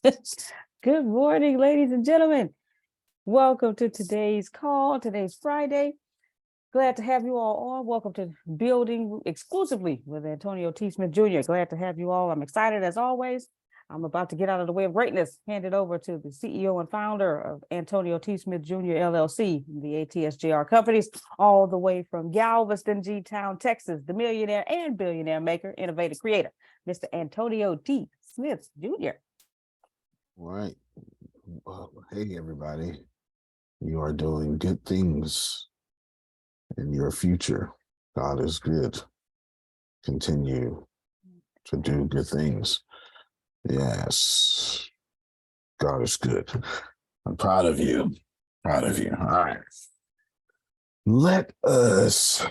Good morning, ladies and gentlemen. Welcome to today's call. Today's Friday. Glad to have you all on. Welcome to Building Exclusively with Antonio T. Smith Jr. Glad to have you all. I'm excited as always. I'm about to get out of the way of greatness. Hand it over to the CEO and founder of Antonio T. Smith Jr. LLC, the ATSJR companies, all the way from Galveston, G-Town, Texas, the millionaire and billionaire maker, innovative creator, Mr. Antonio T. Smith Jr. All right. Well, hey, everybody. You are doing good things in your future. God is good. Continue to do good things. Yes. God is good. I'm proud of you. Proud of you. All right. Let us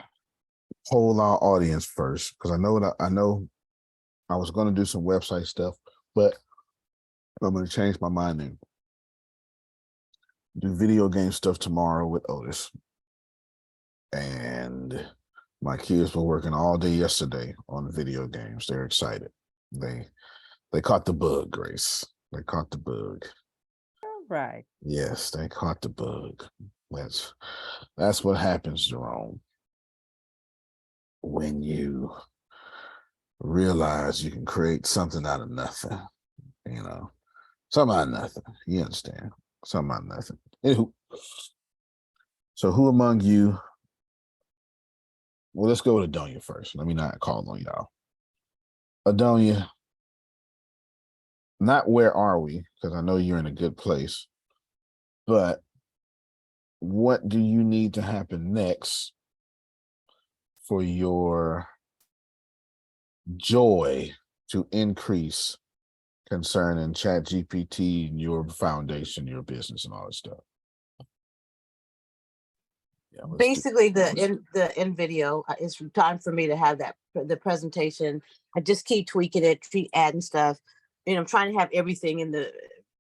poll our audience first, because I know I was going to do some website stuff, but I'm going to change my mind and do video game stuff tomorrow with Otis. And my kids were working all day yesterday on video games. They're excited. They caught the bug, Grace. They caught the bug. All right. Yes, they caught the bug. That's what happens, Jerome, when you realize you can create something out of nothing. Something out of nothing. You understand? Something out of nothing. Anywho, so who among you? Well, let's go with Adonia first. Let me not call on y'all. Adonia, not where are we, because I know you're in a good place, but what do you need to happen next for your joy to increase concerning ChatGPT and your foundation, your business, and all that stuff? Yeah, basically the end video, it's time for me to have the presentation. I just keep tweaking it, adding stuff, and I'm trying to have everything in the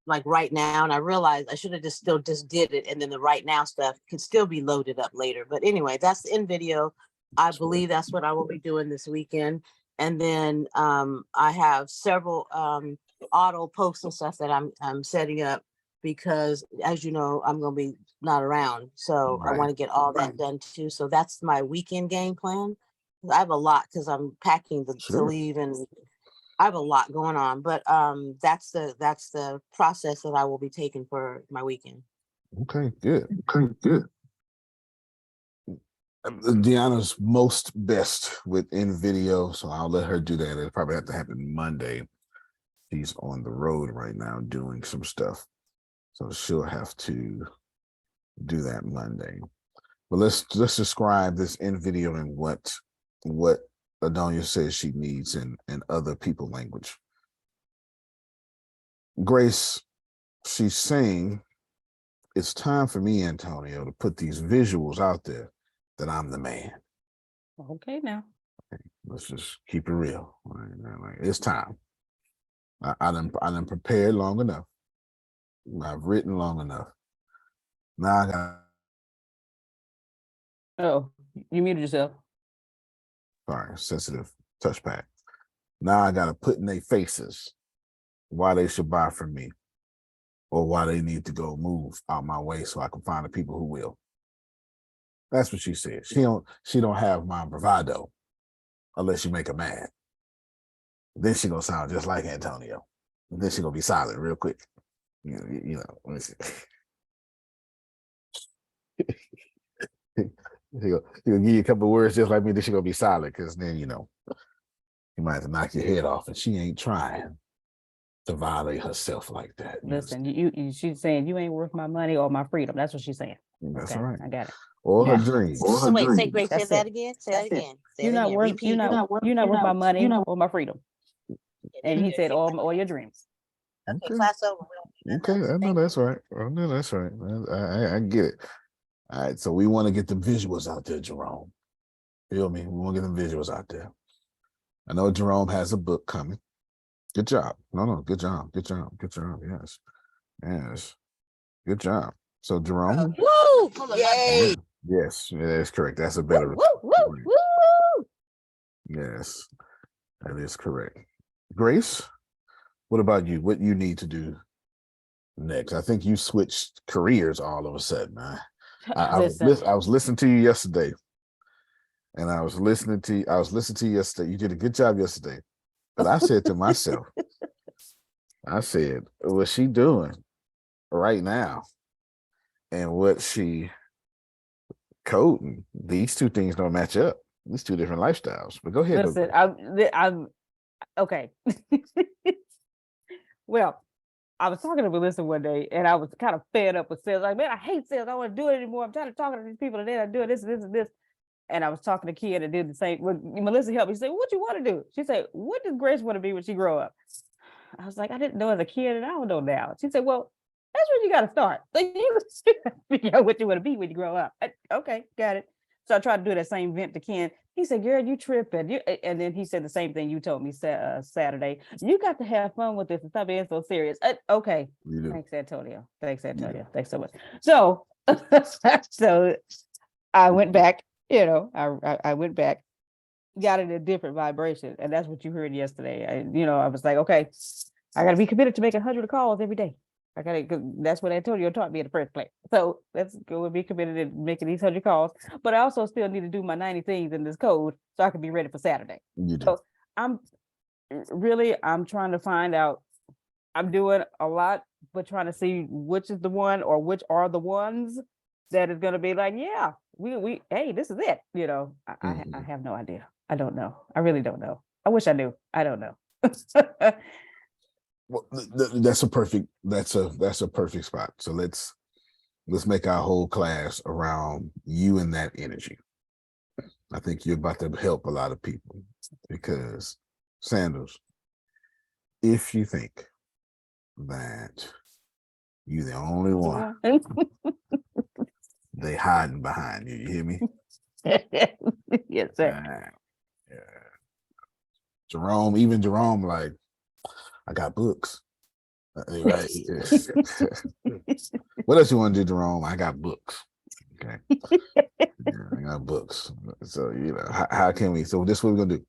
right now. And I realized I should have just did it, and then the right now stuff can still be loaded up later. But anyway, that's the end video. I believe that's what I will be doing this weekend. And then I have several auto posts and stuff that I'm setting up, because as you know, I'm going to be not around. So right. I want to get all that done too. So that's my weekend game plan. I have a lot because I'm packing to leave, and I have a lot going on, but that's the process that I will be taking for my weekend. Okay, good. Deanna's most best within video, so I'll let her do that. It'll probably have to happen Monday. She's on the road right now doing some stuff, so she'll have to do that Monday. But let's describe this in video and what Adonia says she needs in other people language. Grace, she's saying, it's time for me, Antonio, to put these visuals out there that I'm the man. Okay, now. Okay, let's just keep it real. Right? It's time. I done prepared long enough. I've written long enough. Now I got. Oh, you muted yourself. Sorry, sensitive touchpad. Now I got to put in their faces why they should buy from me, or why they need to go move out my way so I can find the people who will. That's what she said. She don't have my bravado unless you make her mad. Then she gonna sound just like Antonio. And then she gonna be silent real quick. You know. Let me see. He'll give you a couple of words just like me. Then she gonna be silent, because then you might have to knock your head off, and she ain't trying to violate herself like that. Listen, she's saying you ain't worth my money or my freedom. That's what she's saying. That's okay, right. I got it. Or her dreams. So wait, say that again. Say that again. You're not worth my money or my freedom. And he said, or your dreams. Okay, class over. Okay, I know that's right. I get it. All right, so we want to get the visuals out there, Jerome. Feel me? We want to get the visuals out there. I know Jerome has a book coming. Good job. No, good job. Yes. Good job. So Jerome. Woo! Yay! Yes, that's correct. That's a better. Woo! Yes, that is correct. Grace, What about you? What you need to do next? I think you switched careers all of a sudden. Listen, I was listening to you yesterday, and I was listening to you yesterday. You did a good job yesterday, but I said to myself, I said, what's she doing right now, and what she coding? These two things don't match up. These two different lifestyles. But go ahead. listen, I'm okay. Well, I was talking to Melissa one day, and I was kind of fed up with sales. Like, man, I hate sales. I don't want to do it anymore. I'm tired of talking to these people, and then I do this, this, and this. And I was talking to Kia and did the same. When Melissa helped me, she said, "What you want to do?" She said, "What does Grace want to be when she grow up?" I was like, "I didn't know as a kid, and I don't know now." She said, "Well, that's where you got to start. So you figure out what you want to be when you grow up." Okay, got it. So I tried to do that same vent to Ken. He said, "Girl, you tripping." And then he said the same thing you told me Saturday. You got to have fun with this and stop being so serious. Okay. You do. Thanks, Antonio. Thanks, Antonio. Thanks so much. So, so I went back. I went back, got in a different vibration, and that's what you heard yesterday. I was like, okay, I got to be committed to making 100 calls every day. That's what Antonio taught me in the first place. So let's go and be committed to making these 100 calls. But I also still need to do my 90 things in this code so I can be ready for Saturday. You do. So I'm trying to find out. I'm doing a lot, but trying to see which is the one or which are the ones that is going to be like, yeah, hey, this is it. I have no idea. I don't know. I really don't know. I wish I knew. I don't know. Well, that's a perfect spot. So let's make our whole class around you and that energy. I think you're about to help a lot of people, because Sandals, if you think that you're the only one, they hiding behind you. You hear me? Yes, sir. Yeah. Jerome, like, I got books. Right. What else you want to do, Jerome? I got books. Okay. I got books. So, how can we? So this is what we're gonna do.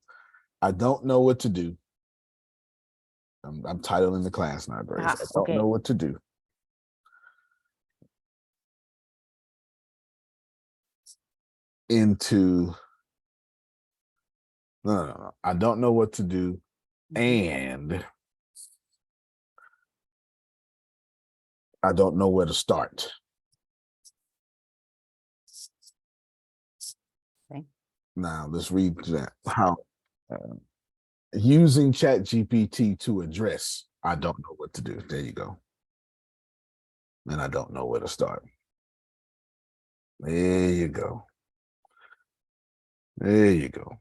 I don't know what to do. I'm titling the class now, Grace. I don't know what to do. No. I don't know what to do, and I don't know where to start. Okay. Now let's read that. How using ChatGPT to address I don't know what to do. There you go. And I don't know where to start. There you go. There you go.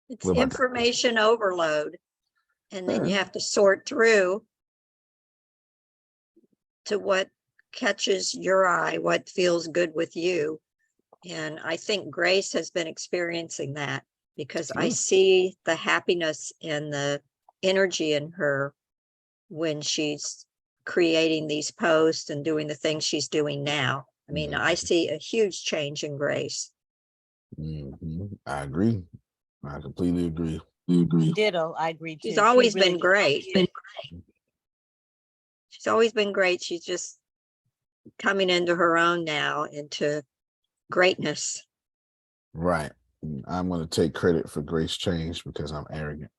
It's information overload. And then you have to sort through to what catches your eye, what feels good with you. And I think Grace has been experiencing that, because I see the happiness and the energy in her when she's creating these posts and doing the things she's doing now. I mean, I see a huge change in Grace. I agree. I completely agree. Ditto, I agree too. She's always been great. She's always been great. She's just coming into her own now, into greatness. Right. I'm going to take credit for Grace change because I'm arrogant.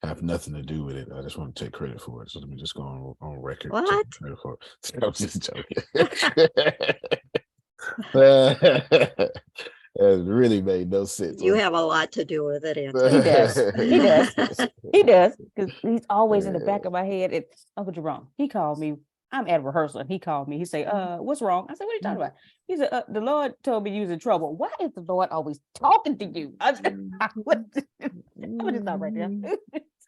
I have nothing to do with it. I just want to take credit for it. So let me just go on record. What? I'm just joking. It really made no sense. You have a lot to do with it, He does. He does. Because he's always in the back of my head. It's Uncle Jerome. He called me. I'm at rehearsal and he called me. He said, what's wrong? I said, what are you talking about? He said, the Lord told me you was in trouble. Why is the Lord always talking to you? I said, I'm gonna just stop right there.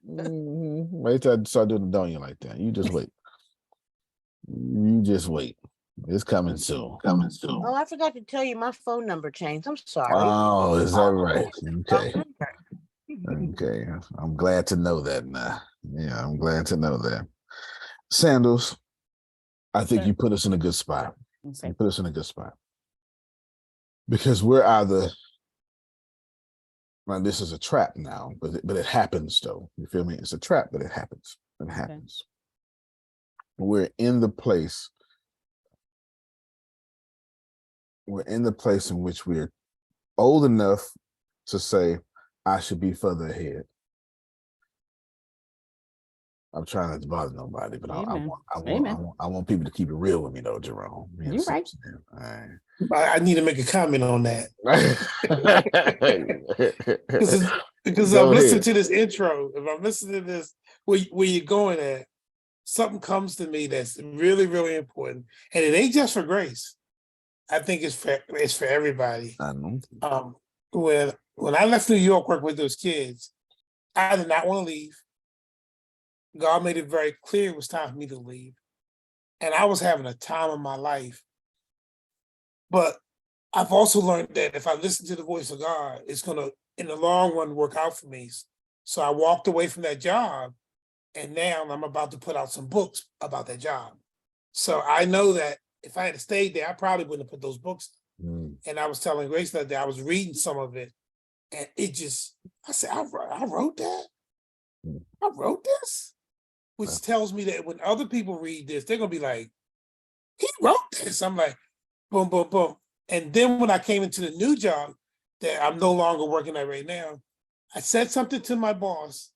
Wait till I start doing the donya like that. You just wait. You just wait. It's coming soon. Oh, I forgot to tell you my phone number changed. I'm sorry. Oh, is that right? Okay. Okay. I'm glad to know that now. Yeah, I'm glad to know that. Sandals, I think you put us in a good spot. You put us in a good spot. Because we're either, well, this is a trap now, but it happens though. You feel me? It's a trap, but it happens. It happens. We're in the place. We're in the place in which we're old enough to say, I should be further ahead. I'm trying not to bother nobody, but Amen. I want people to keep it real with me though, Jerome. You're right. I need to make a comment on that because Go I'm listening ahead. to this intro. If I'm listening to this, where you're going at, something comes to me that's really, really important, and it ain't just for Grace. I think it's for everybody. I know. When I left New York, work with those kids, I did not want to leave. God made it very clear it was time for me to leave, and I was having a time of my life. But I've also learned that if I listen to the voice of God, it's going to, in the long run, work out for me. So I walked away from that job, and now I'm about to put out some books about that job. So I know that if I had stayed there, I probably wouldn't have put those books. And I was telling Grace that I was reading some of it, and it just, I said, I wrote that? I wrote this? Which tells me that when other people read this, they're going to be like, he wrote this. I'm like, boom, boom, boom. And then when I came into the new job that I'm no longer working at right now, I said something to my boss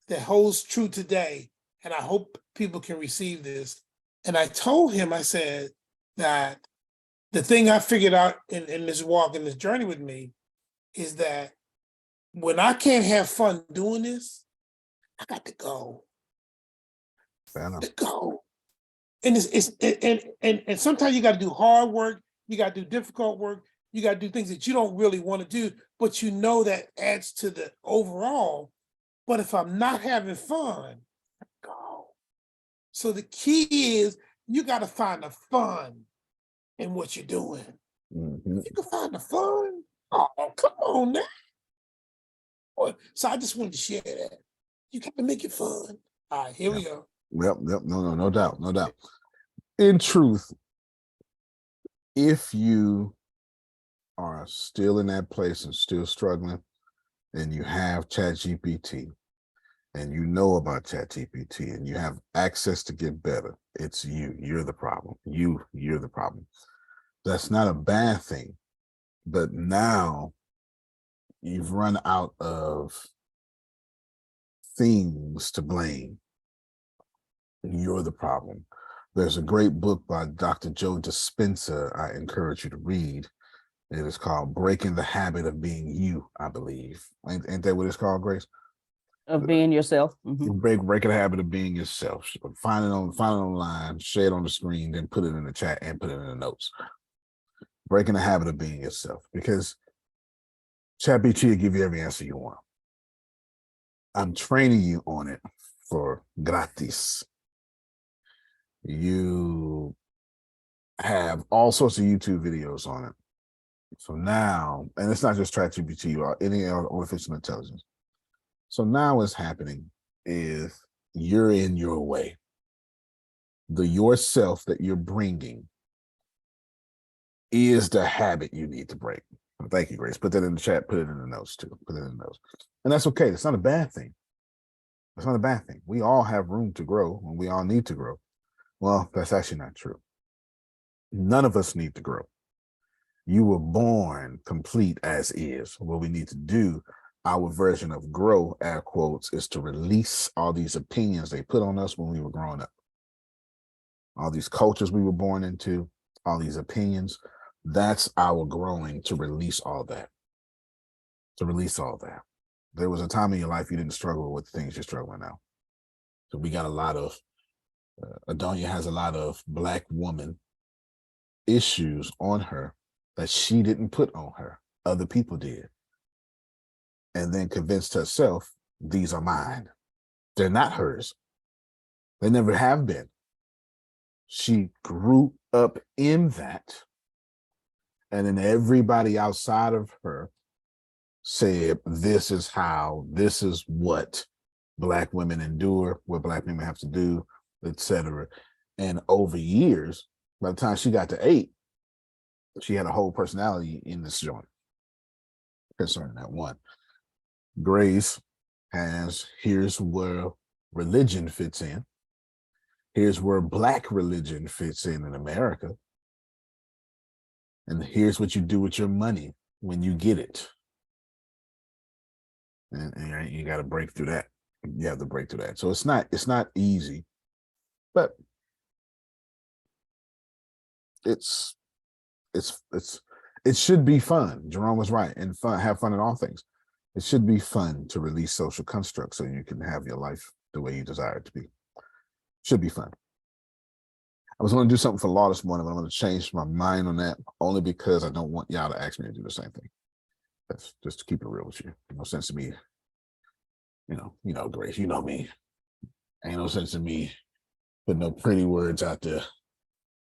that holds true today. And I hope people can receive this. And I told him, I said that the thing I figured out in this walk, in this journey with me, is that when I can't have fun doing this, I got to go. To go. And and sometimes you got to do hard work, you got to do difficult work, you got to do things that you don't really want to do, but you know that adds to the overall. But if I'm not having fun, I go. So the key is you got to find the fun in what you're doing. You can find the fun. Oh, come on now. So I just wanted to share that. You got to make it fun. All right, here we go. Yep. No doubt. In truth, if you are still in that place and still struggling, and you have ChatGPT, and you know about ChatGPT, and you have access to get better, it's you. You're the problem. You're the problem. That's not a bad thing, but now you've run out of things to blame. You're the problem. There's a great book by Dr. Joe Dispenza I encourage you to read. It is called Breaking the Habit of Being You, I believe. Ain't that what it's called, Grace? Of being yourself. Breaking the habit of being yourself. Find it online, share it on the screen, then put it in the chat and put it in the notes. Breaking the habit of being yourself, because ChatGPT will give you every answer you want. I'm training you on it for gratis. You have all sorts of YouTube videos on it. So now, and it's not just ChatGPT or any artificial intelligence. So now what's happening is you're in your way. The yourself that you're bringing is the habit you need to break. Thank you, Grace. Put that in the chat. Put it in the notes too. Put it in the notes. And that's okay. It's not a bad thing. It's not a bad thing. We all have room to grow and we all need to grow. Well, that's actually not true. None of us need to grow. You were born complete as is. What we need to do, our version of grow, air quotes, is to release all these opinions they put on us when we were growing up. All these cultures we were born into, all these opinions, that's our growing, to release all that. To release all that. There was a time in your life you didn't struggle with the things you're struggling now. So we got a lot of, Adonia has a lot of Black woman issues on her that she didn't put on her. Other people did. And then convinced herself, these are mine. They're not hers. They never have been. She grew up in that. And then everybody outside of her said, this is how, this is what Black women endure, what Black women have to do, etc. And over years, by the time she got to 8, she had a whole personality in this joint concerning that one. Grace has, here's where religion fits in. Here's where Black religion fits in America. And here's what you do with your money when you get it. And you got to break through that. You have to break through that. So it's not easy, but it should be fun. Jerome was right. And fun, have fun in all things. It should be fun to release social constructs so you can have your life the way you desire it to be. Should be fun. I was going to do something for law this morning, but I'm going to change my mind on that only because I don't want y'all to ask me to do the same thing. That's just to keep it real with you. No sense to me, Grace, you know me. Ain't no sense in me putting no pretty words out there.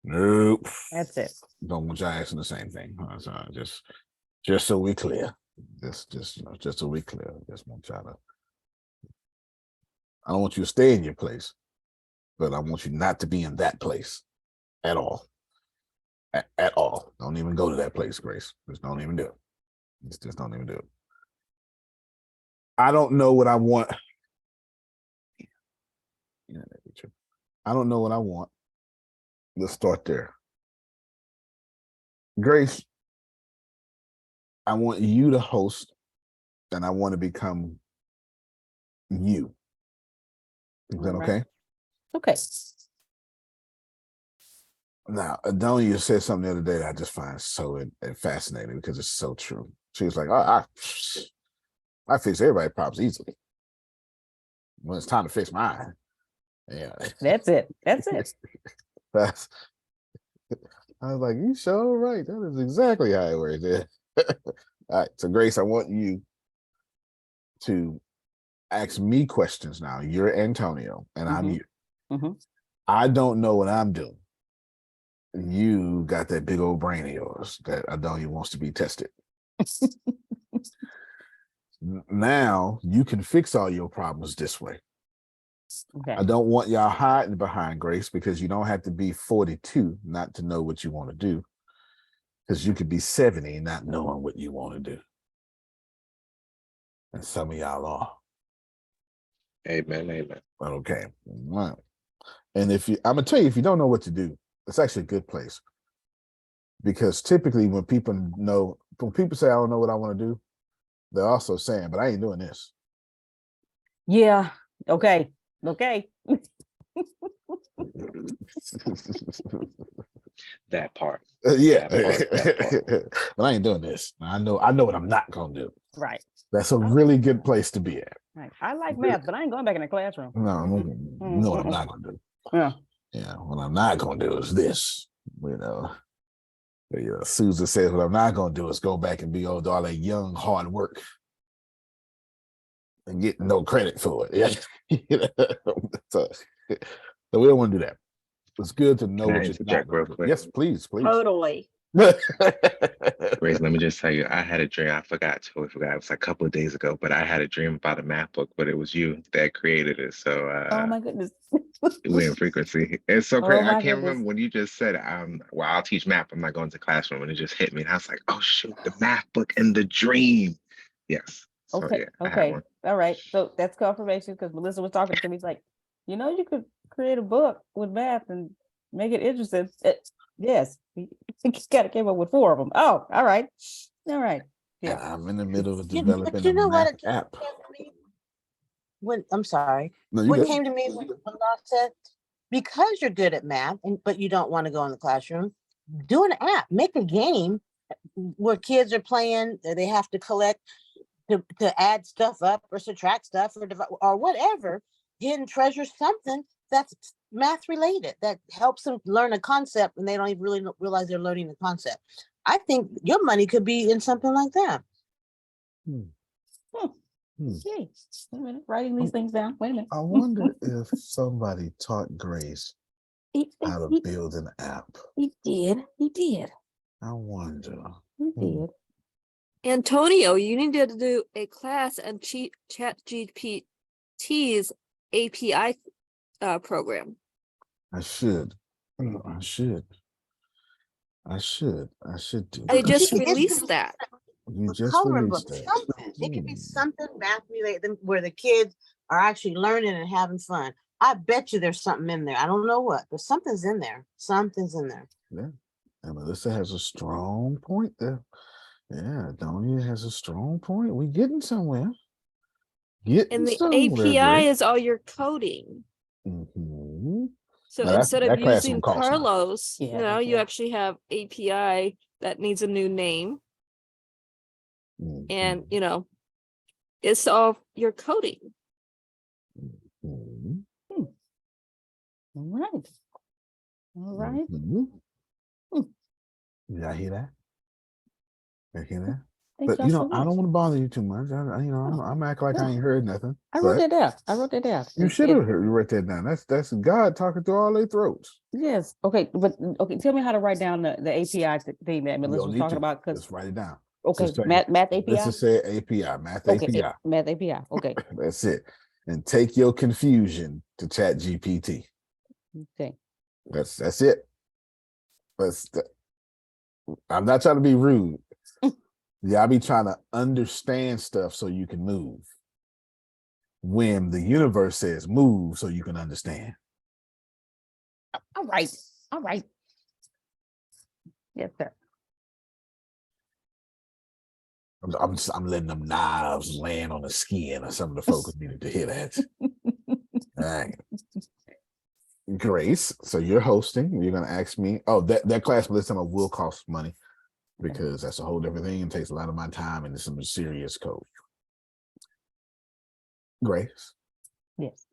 Nope. That's it. Don't want y'all asking the same thing. So just so we clear. Just so we clear. Just want y'all to. I don't want you to stay in your place, but I want you not to be in that place at all. At all. Don't even go to that place, Grace. Just don't even do it. Just don't even do it. I don't know what I want. I don't know what I want. Let's start there. Grace, I want you to host, and I want to become you. Is that okay? Okay. Now, Adonia said something the other day that I just find so fascinating because it's so true. She was like, I fix everybody's problems easily. When it's time to fix mine. Yeah. That's it. That's it. I was like, you sure right. That is exactly how it works. Yeah. All right. So Grace, I want you to ask me questions now. You're Antonio and I'm you. Mm-hmm. I don't know what I'm doing. You got that big old brain of yours that Adonia wants to be tested. Now you can fix all your problems this way. Okay. I don't want y'all hiding behind Grace because you don't have to be 42 not to know what you want to do. Because you could be 70 not knowing what you want to do. And some of y'all are. Amen, amen. Okay. All right. And I'm gonna tell you, if you don't know what to do, it's actually a good place. Because typically when people say I don't know what I want to do, they're also saying, but I ain't doing this. Yeah. Okay. That part. Yeah. That part. But I ain't doing this. I know what I'm not gonna do. Right. That's a really good place to be at. Right. I like math, but I ain't going back in the classroom. No, you know what I'm not gonna do. Yeah. Yeah, what I'm not gonna do is this. Susan says what I'm not gonna do is go back and be all that young hard work and get no credit for it. Yeah. So we don't want to do that. It's good to know Can I what you're not interject real gonna do. quick? Yes, please. Totally. Grace, let me just tell you, I had a dream. I totally forgot. It was like a couple of days ago, but I had a dream about a math book, but it was you that created it. So Oh my goodness. we're in frequency. It's so Oh crazy. my I can't goodness. remember when you just said, well, I'll teach math. I'm not going to classroom. And it just hit me. And I was like, oh shoot, the math book and the dream. Yes. So Okay. yeah, I had Okay. one. All right. So that's confirmation because Melissa was talking to me. He's like, you could create a book with math and make it interesting. Yes. He kind of came up with 4 of them. Oh, all right. All right. Yeah. I'm in the middle of But developing you a know what? math It app. came to me when I'm sorry. No, you What good. came to me when Law said, because you're good at math, but you don't want to go in the classroom, do an app, make a game where kids are playing. They have to collect to add stuff up or subtract stuff or whatever, hidden treasure, something that's math related that helps them learn a concept and they don't even really realize they're learning the concept. I think your money could be in something like that. Hmm. Okay. Wait a minute. Writing these things down. Wait a minute. I wonder if somebody taught Grace He how to build an app. did. He did. I wonder. He did. Antonio, you need to do a class on ChatGPT's API program. I should. I should do They that. just It's- released that. You just Coloring released book, that. something. It could be something math related where the kids are actually learning and having fun. I bet you there's something in there. I don't know what, but something's in there. Something's in there. Yeah. And Melissa has a strong point there. Yeah, Donia has a strong point. We getting somewhere. Getting And the somewhere, API Grace. is all your coding. Mhm. So Now instead of that class using will cost money. Carlos, Yeah, now you yeah. actually have API that needs a new name. And, Mhm. it's all your coding. Mhm. All right. All right. Mhm. Hmm. Did I hear that? Did I hear that? Thank But y'all so I don't much. want to bother you too much. I'm acting like I No. ain't heard nothing. I wrote But that down. I wrote that down. you should have heard. You wrote that down. That's God talking through all their throats. Yes. Okay. But okay. Tell me how to write down the API thing that You Melissa don't was need talking to. about. Because Just write it down. okay, Just say, math let's API. just say API, math Okay, API. math API. Okay. That's it. And take your confusion to ChatGPT. Okay. That's it. That's I'm not trying to be rude. Yeah, I be trying to understand stuff so you can move. When the universe says move so you can understand. All right. All right. Yes, sir. I'm letting them knives land on the skin of some of the folks who needed to hear that. All right. Grace, so you're hosting. You're gonna ask me. Oh, that class this time will cost money because that's a whole different thing and takes a lot of my time and it's some serious code. Grace, Yes.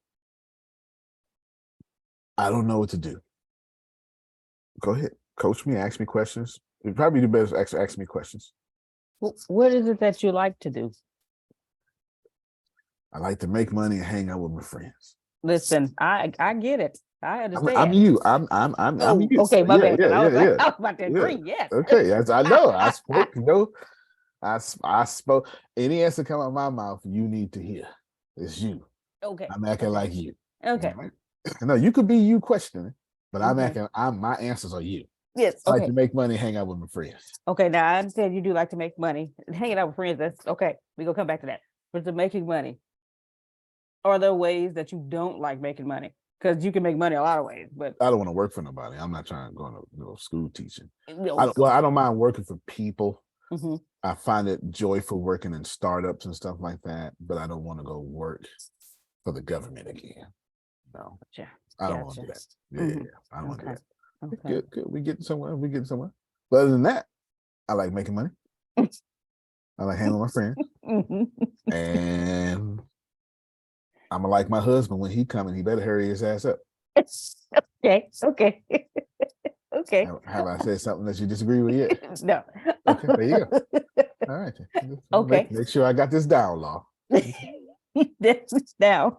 I don't know what to do. Go ahead, coach me, ask me questions. You probably do better ask me questions. What is it that you like to do? I like to make money and hang out with my friends. Listen, I get it. I understand. I'm you. I'm you. Okay, my Yeah, bad. yeah, I was yeah, like, yeah. I was about to Yeah. agree. Yes. Okay, yes, I know. I spoke. I spoke. Any answer come out of my mouth, you need to hear. It's you. Okay. I'm acting like you. Okay. All right? No, you could be you questioning, but I'm Okay. acting. My answers are you. Yes. I like Okay. to make money, hang out with my friends. Okay. Now I understand you do like to make money. Hanging out with friends. That's okay. We gonna come back to that. But to making money, are there ways that you don't like making money? Because you can make money a lot of ways, but I don't want to work for nobody. I'm not trying to go into school teaching. no. I don't mind working for people. Mhm. I find it joyful working in startups and stuff like that, but I don't want to go work for the government again. No, Gotcha. I don't want to do Gotcha. that. Yeah, Mhm. I don't want to do Okay. that. Okay. Good, good. We getting somewhere. We getting somewhere. But other than that, I like making money. I like hanging with my friends, Mhm. and I'm gonna like my husband when he coming. He better hurry his ass up. Okay. Okay. Okay. Have I said something that you disagree with yet? No. Okay, there you go. All right. Okay. Make sure I got this down, Law. That's now.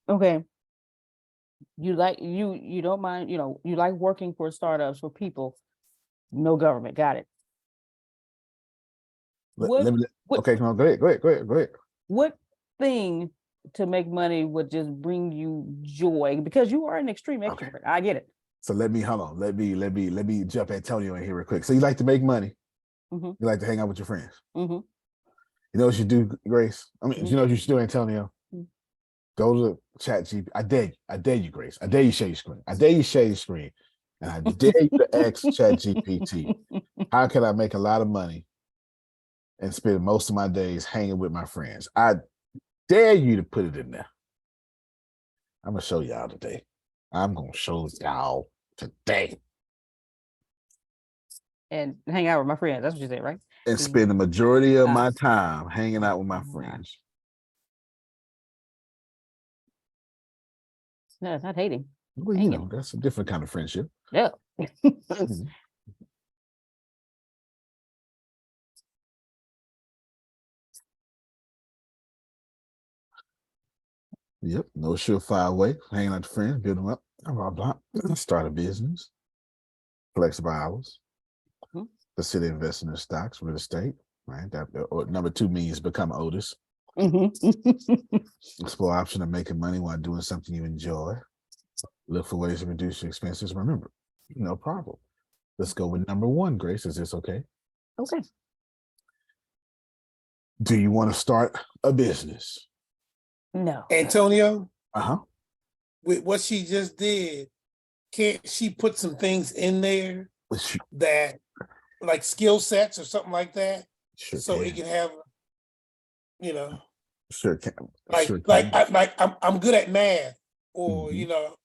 Okay. You don't mind, you like working for startups for people, no government. Got it. What what Okay, come on, go ahead. what thing to make money would just bring you joy? Because you are an extreme Okay. extrovert. I get it. So hold on. Let me jump Antonio in here real quick. So you like to make money. Mhm. You like to hang out with your friends. Mhm. You know what you do, Grace? I mean, Mhm. you know what you should do, Antonio? Mhm. Go to ChatGPT. I dare you, Grace. I dare you share your screen. I dare you share your screen. And I dare you to ask ChatGPT, how can I make a lot of money and spend most of my days hanging with my friends? I dare you to put it in there. I'm gonna show y'all today. I'm gonna show y'all today. And hang out with my friends. That's what you said, right? And spend the majority of Ah. my time hanging out with my Ah. friends. No, it's not hating. Well, you know, that's a different kind of friendship. Yeah. Mhm. Yep, no surefire way. Hanging out with friends, build them up, blah, blah, blah. Start a business, flexible hours, Mhm. consider investing in stocks, real estate, right? That, or number 2 means become Otis. Mhm. Explore option of making money while doing something you enjoy. Look for ways to reduce your expenses. Remember, no problem. Let's go with number 1, Grace. Is this okay? Okay. Do you want to start a business? No. Antonio, Uh-huh. with what she just did, can't she put some things in there that like skill sets or something like that? Sure So can. it can have, you know, Sure can. like Sure like can. I'm good at math, or Mhm. you know,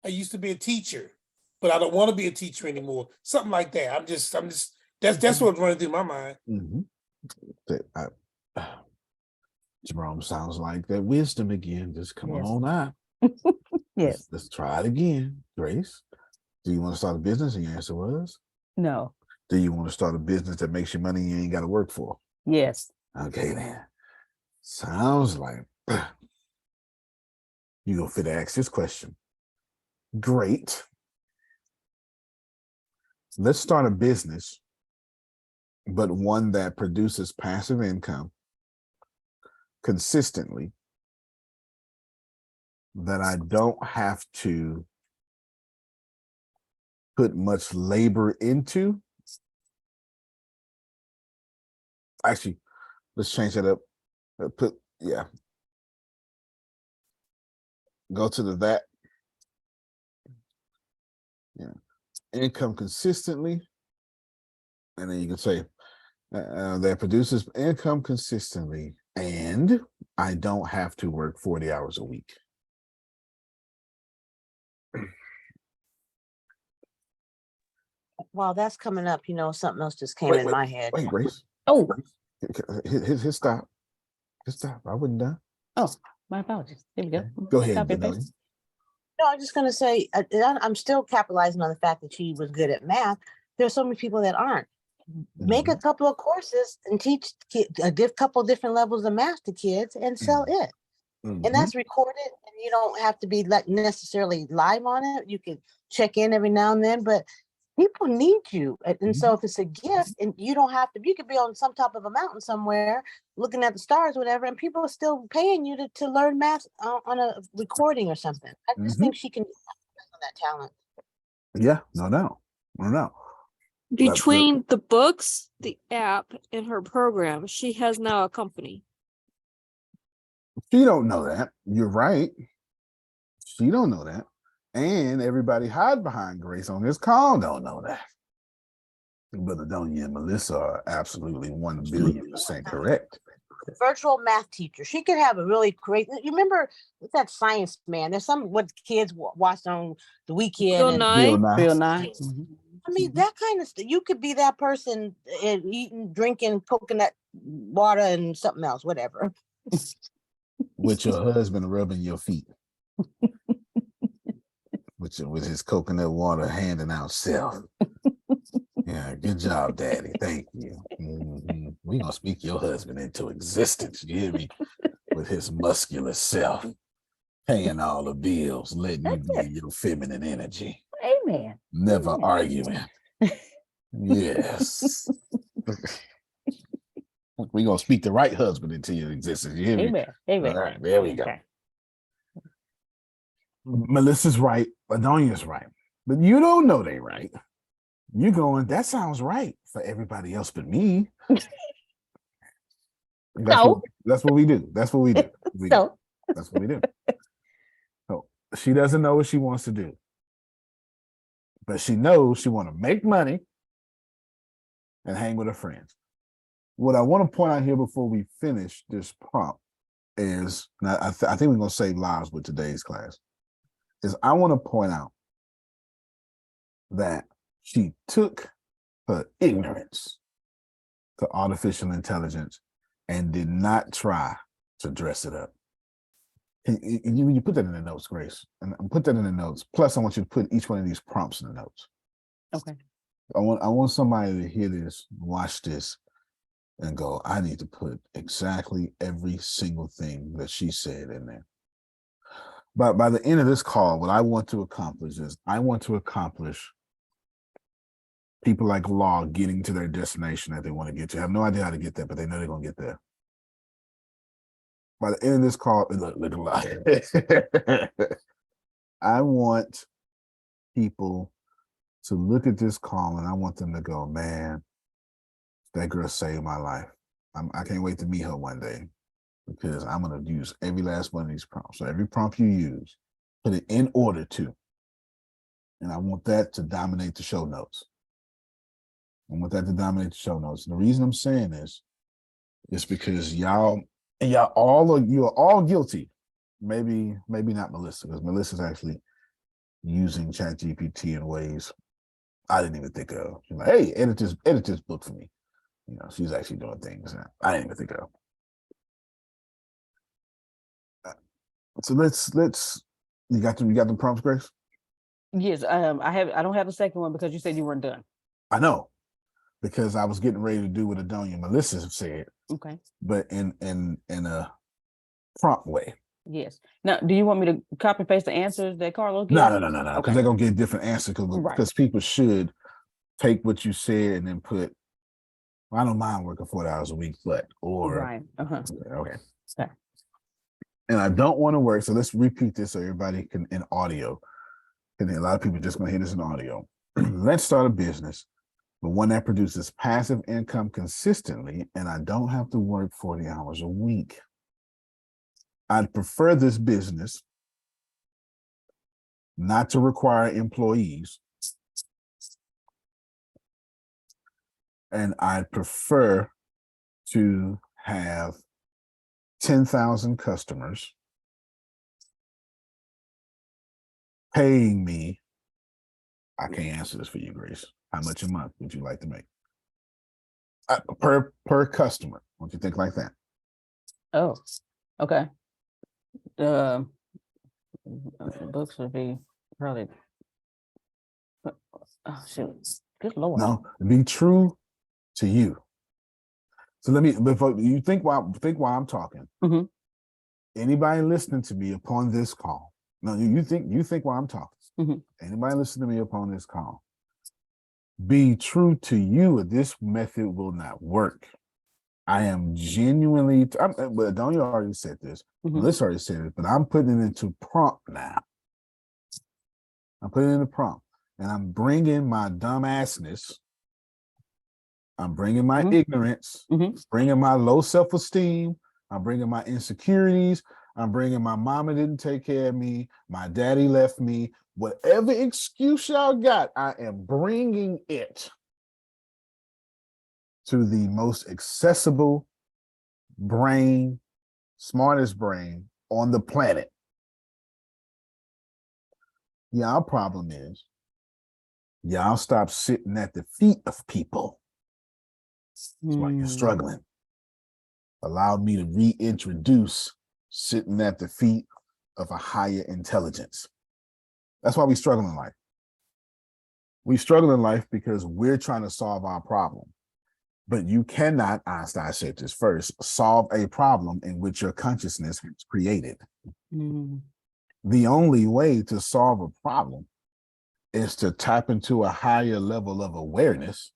I used to be a teacher, but I don't want to be a teacher anymore. Something like that. I'm just that's what's running through my mind. Mhm. Jerome sounds like that wisdom again. Just come Yes. on out. Yes. Let's try it again. Grace, do you want to start a business? And your answer was, No. do you want to start a business that makes you money you ain't got to work for? Yes. Okay, then. Sounds like you gonna fit to ask this question. Great. Let's start a business, but one that produces passive income consistently, that I don't have to put much labor into. Actually, let's change that up. Go to that. Yeah. Income consistently. And then you can say that produces income consistently, and I don't have to work 40 hours a week. While that's coming up, you know, something else just came in my head. Wait, Grace. Oh, His stop. His stop. I wasn't done. oh, my apologies. There we go. Okay. Go ahead, Copy and Benoni. paste. No, I'm just gonna say I'm still capitalizing on the fact that she was good at math. There's so many people that aren't. Make a couple of courses and teach a couple different levels of math to kids and sell it. And that's recorded, and you don't have to be like necessarily live on it. You can check in every now and then, but people need you. And so if it's a gift and you don't have to, you could be on some top of a mountain somewhere looking at the stars, whatever, and people are still paying you to learn math on a recording or something. I just think she can on that talent. Yeah, no doubt. No doubt. Between the books, the app, and her program, she has now a company. She don't know that. You're right. She don't know that. And everybody hide behind Grace on this call don't know that. But Adonia and Melissa are absolutely 1,000,000,000% correct. Virtual math teacher. She could have a really great. You remember with that Science Man? There's some what kids watch on the weekend. Bill And Nye. Bill Nye. I mean, that kind of stuff. You could be that person eating, drinking coconut water and something else, whatever. With your husband rubbing your feet. with his coconut water handing out self. Yeah, good job, Daddy. Thank you. We're gonna speak your husband into existence. You hear me? With his muscular self, paying all the bills, letting you be in your feminine energy. Amen. Never arguing. Yes. We're gonna speak the right husband into your existence. You hear me? Amen. Amen. All right, there we go. Okay. Melissa's right, Adonia's right, but you don't know they right. You going, that sounds right for everybody else but me. That's what we do. That's what we do. That's what we do. So she doesn't know what she wants to do, but she knows she want to make money and hang with her friends. What I want to point out here before we finish this prompt is, I think we're going to save lives with today's class, is I want to point out that she took her ignorance to artificial intelligence and did not try to dress it up. You put that in the notes, Grace, and put that in the notes. Plus, I want you to put each one of these prompts in the notes. Okay. I want somebody to hear this, watch this, and go, I need to put exactly every single thing that she said in there. But by the end of this call, what I want to accomplish is people like Law getting to their destination that they want to get to. I have no idea how to get there, but they know they're going to get there. By the end of this call, look, I want people to look at this call and I want them to go, man, that girl saved my life. I can't wait to meet her one day. because I'm going to use every last one of these prompts. So every prompt you use, put it in order to. And I want that to dominate the show notes. I want that to dominate the show notes. And the reason I'm saying this is because you are all guilty. Maybe not Melissa, because Melissa's actually using ChatGPT in ways I didn't even think of. She's like, hey, edit this book for me. You know, she's actually doing things that I didn't even think of. So let's you got the prompts, Grace? Yes, I don't have the second one because you said you weren't done. I know, because I was getting ready to do what Adonia and Melissa said, Okay. but in a prompt way. Yes. Now, do you want me to copy and paste the answers that Carlos No, gave? because Okay. they're gonna get different answers because Right. people should take what you said and then put, well, I don't mind working 40 hours a week, but Right. okay. Okay. And I don't want to work. So let's repeat this so everybody can in audio. And a lot of people just gonna hear this in audio. Let's start a business, but one that produces passive income consistently, and I don't have to work 40 hours a week. I'd prefer this business not to require employees, and I'd prefer to have 10,000 customers paying me. I can't answer this for you, Grace. How much a month would you like to make? Per customer. Don't you think like that? Oh, okay. The books would be probably. Oh shoot! Good Lord. No, be true to you. So let me, before you think while I'm talking. Mhm. Anybody listening to me upon this call? No, you think while I'm talking. Mhm. Anybody listening to me upon this call? Be true to you, or this method will not work. I am genuinely, but Donya already said this. Mhm. Melissa already said it, but I'm putting it into prompt now. I'm putting it in the prompt, and I'm bringing my dumbassness. I'm bringing my Mhm. ignorance, Mhm. bringing my low self-esteem. I'm bringing my insecurities. I'm bringing my mama didn't take care of me. My daddy left me. Whatever excuse y'all got, I am bringing it to the most accessible brain, smartest brain on the planet. Y'all problem is y'all stop sitting at the feet of people. That's why you're struggling. Allowed me to reintroduce sitting at the feet of a higher intelligence. That's why we struggle in life. We struggle in life because we're trying to solve our problem. But you cannot, Einstein said this first, solve a problem in which your consciousness has created. Mhm. The only way to solve a problem is to tap into a higher level of awareness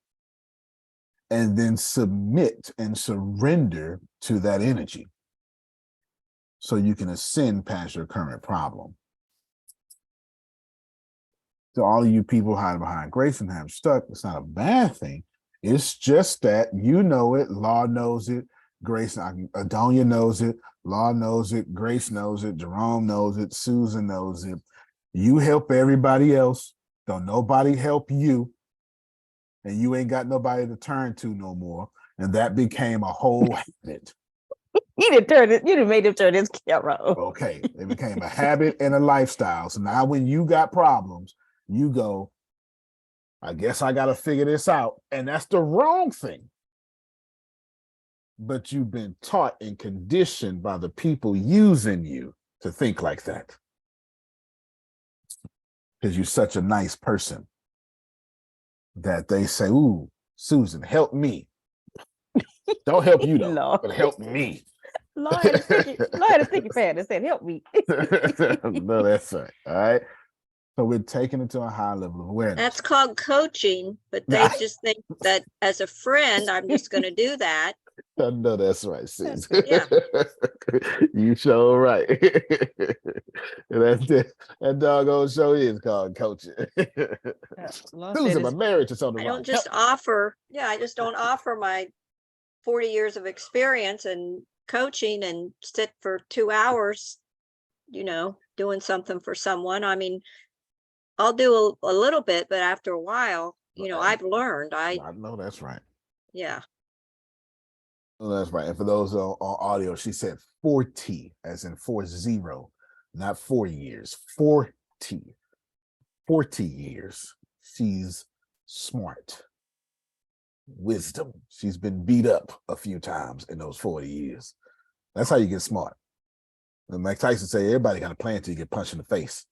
and then submit and surrender to that energy so you can ascend past your current problem. To all of you people hiding behind Grace and have stuck, it's not a bad thing. It's just that you know it, Law knows it, Grace, Adonia knows it, Law knows it, Grace knows it, Jerome knows it, Susan knows it. You help everybody else, don't nobody help you, and you ain't got nobody to turn to no more. And that became a whole habit. You didn't make him turn his camera on. Okay, it became a habit and a lifestyle. So now when you got problems, you go, I guess I got to figure this out. And that's the wrong thing. But you've been taught and conditioned by the people using you to think like that. Because you're such a nice person that they say, ooh, Susan, help me. Don't help you though, Lord. but help me. Lord had a sticky pad that said, help me. No, that's right. All right. So we're taking it to a high level of awareness. That's called coaching, but they just think that as a friend, I'm just going to do that. No, that's right, Susan. Yeah. You sure right. That doggone show is called coaching. Susan, my marriage is on the I right. don't just offer, I just don't offer my 40 years of experience and coaching and sit for 2 hours, you know, doing something for someone. I mean, I'll do a little bit, but after a while, you know, I've learned. I know that's right. Yeah. Oh, that's right. And for those on audio, she said 40, as in 40, not 4 years. 40. 40 years. She's smart. Wisdom. She's been beat up a few times in those 40 years. That's how you get smart. And Mike Tyson say everybody got a plan until you get punched in the face.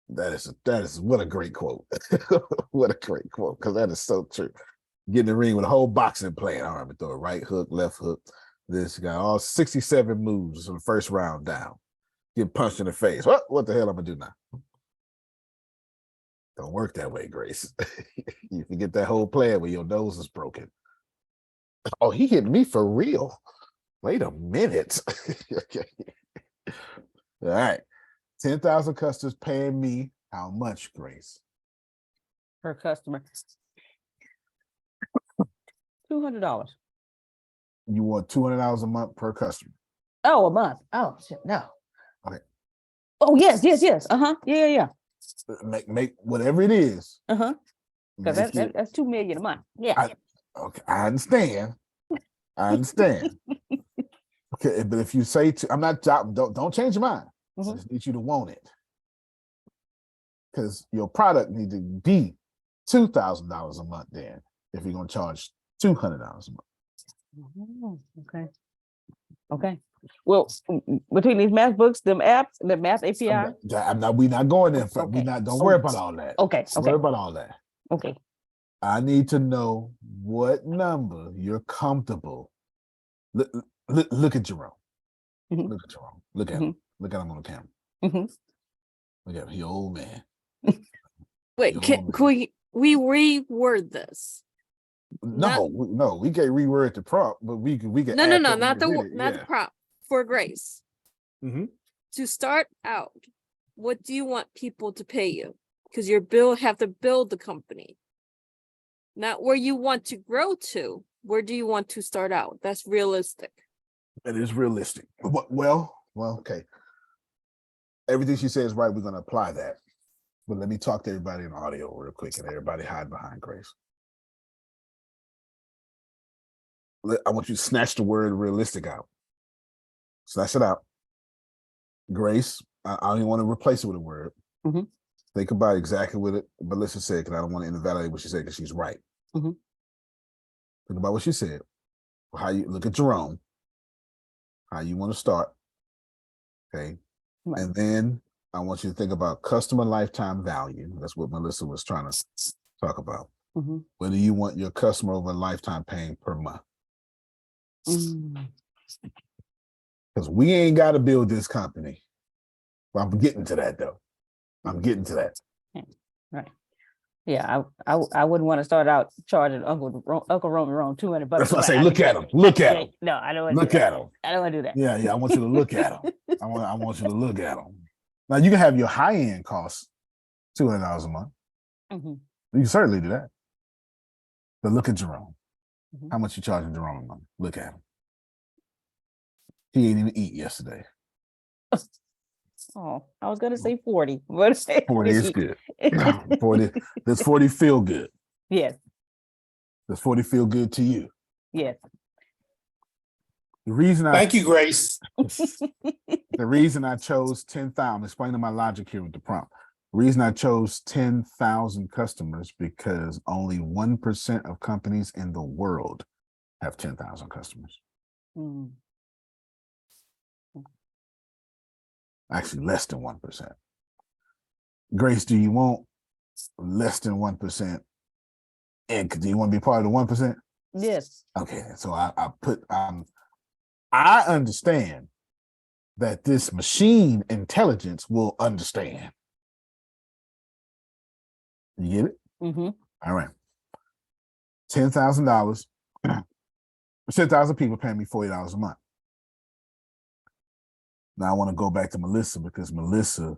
That is what a great quote. What a great quote, because that is so true. Get in the ring with a whole boxing plan. All right, we throw a right hook, left hook. This got all 67 moves from the first round down. Get punched in the face. What the hell I'm gonna do now? Don't work that way, Grace. You forget that whole plan where your nose is broken. Oh, he hit me for real. Wait a minute. All right. 10,000 customers paying me how much, Grace? Per customer. $200. You want $200 a month per customer. Oh, a month. Oh, shit, no. Okay. Oh, yes. Uh-huh. Yeah. Make whatever it is. Uh-huh. Because Make it- that's 2 million a month. Yeah. Okay, I understand. Okay, but if you say I'm not, don't change your mind. I Mhm. just need you to want it, because your product need to be $2,000 a month. Then, if you're gonna charge $200 a month, Okay. Well, between these math books, them apps, the math API. we're not going there. Okay. We not. Don't worry about all that. Okay. Don't worry about all that. Okay. I need to know what number you're comfortable. Look at Jerome. Mhm. Look at Jerome. Look at him. Look at him on the camera. Mhm. Look at him. He old man. Wait, can we reword this? No, we can't reword the prompt, but we can. No, add not the something not the prompt for Grace. Mhm. To start out, what do you want people to pay you? Because you have to build the company. Not where you want to grow to. Where do you want to start out? That's realistic. It is realistic. Well, okay. Everything she says right. We're going to apply that. But let me talk to everybody in audio real quick, and everybody hide behind Grace. I want you to snatch the word realistic out. Snatch it out. Grace, I don't even want to replace it with a word. Mhm. Think about exactly what Melissa said, because I don't want to invalidate what she said, because she's right. Mhm. Think about what she said. How you look at Jerome. How you want to start. Okay. Right. And then I want you to think about customer lifetime value. That's what Melissa was trying to talk about. Mhm. What do you want your customer over a lifetime paying per month? Mm. Because we ain't got to build this company. Well, I'm getting to that though. I'm getting to that. Right. Yeah, I wouldn't want to start out charging Uncle Roman Rome $200. That's what I say. Look at him. Look at him. No, I don't want to Look at him. I don't want to do that. Yeah. I want you to look at him. I want you to look at him. Now you can have your high end cost $200 a month. Mhm. You can certainly do that. But look at Jerome. Mhm. How much you charging Jerome a month? Look at him. He ain't even eat yesterday. Oh, I was gonna say 40. But 40 is good. 40. Does 40 feel good? Yes. Does 40 feel good to you? Yes. The reason Thank you, Grace. the reason I chose 10,000, explaining my logic here with the prompt. The reason I chose 10,000 customers because only 1% of companies in the world have 10,000 customers. Mm. Actually, less than 1%. Grace, do you want less than 1%? And do you want to be part of the 1%? Yes. Okay, so I understand that this machine intelligence will understand. You get it? Mm-hmm. All right. $10,000. 10,000 people paying me $40 a month. Now I want to go back to Melissa, because Melissa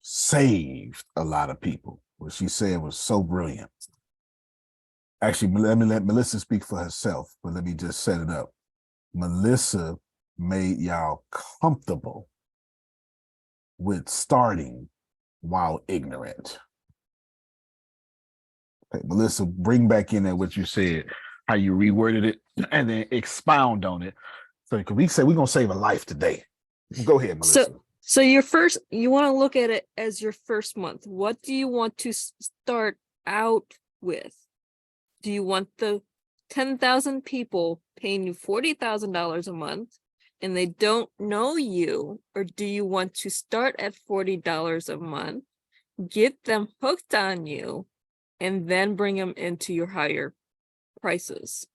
saved a lot of people. What she said was so brilliant. Actually, let Melissa speak for herself, but let me just set it up. Melissa made y'all comfortable with starting while ignorant. Okay, Melissa, bring back in there what you said, how you reworded it, and then expound on it. So we say we're gonna save a life today. Go ahead, Melissa. So you want to look at it as your first month. What do you want to start out with? Do you want the 10,000 people paying you $40,000 a month and they don't know you? Or do you want to start at $40 a month, get them hooked on you, and then bring them into your higher prices?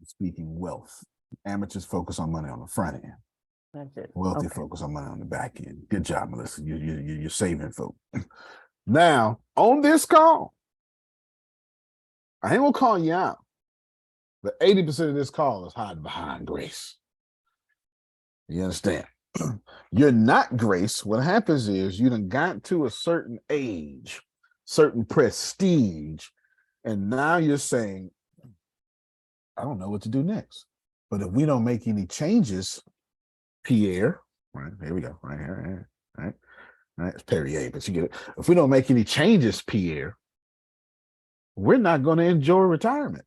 Speaking wealth, amateurs focus on money on the front end. That's it. Wealthy Okay. focus on money on the back end. Good job, Melissa. You're saving folk. Now, on this call, I ain't gonna call you out, but 80% of this call is hiding behind Grace. You understand? You're not Grace. What happens is you done got to a certain age, certain prestige, and now you're saying, I don't know what to do next. But if we don't make any changes, Pierre, right here we go, right here, right, it's Perrier, but you get it. If we don't make any changes, Pierre, we're not going to enjoy retirement.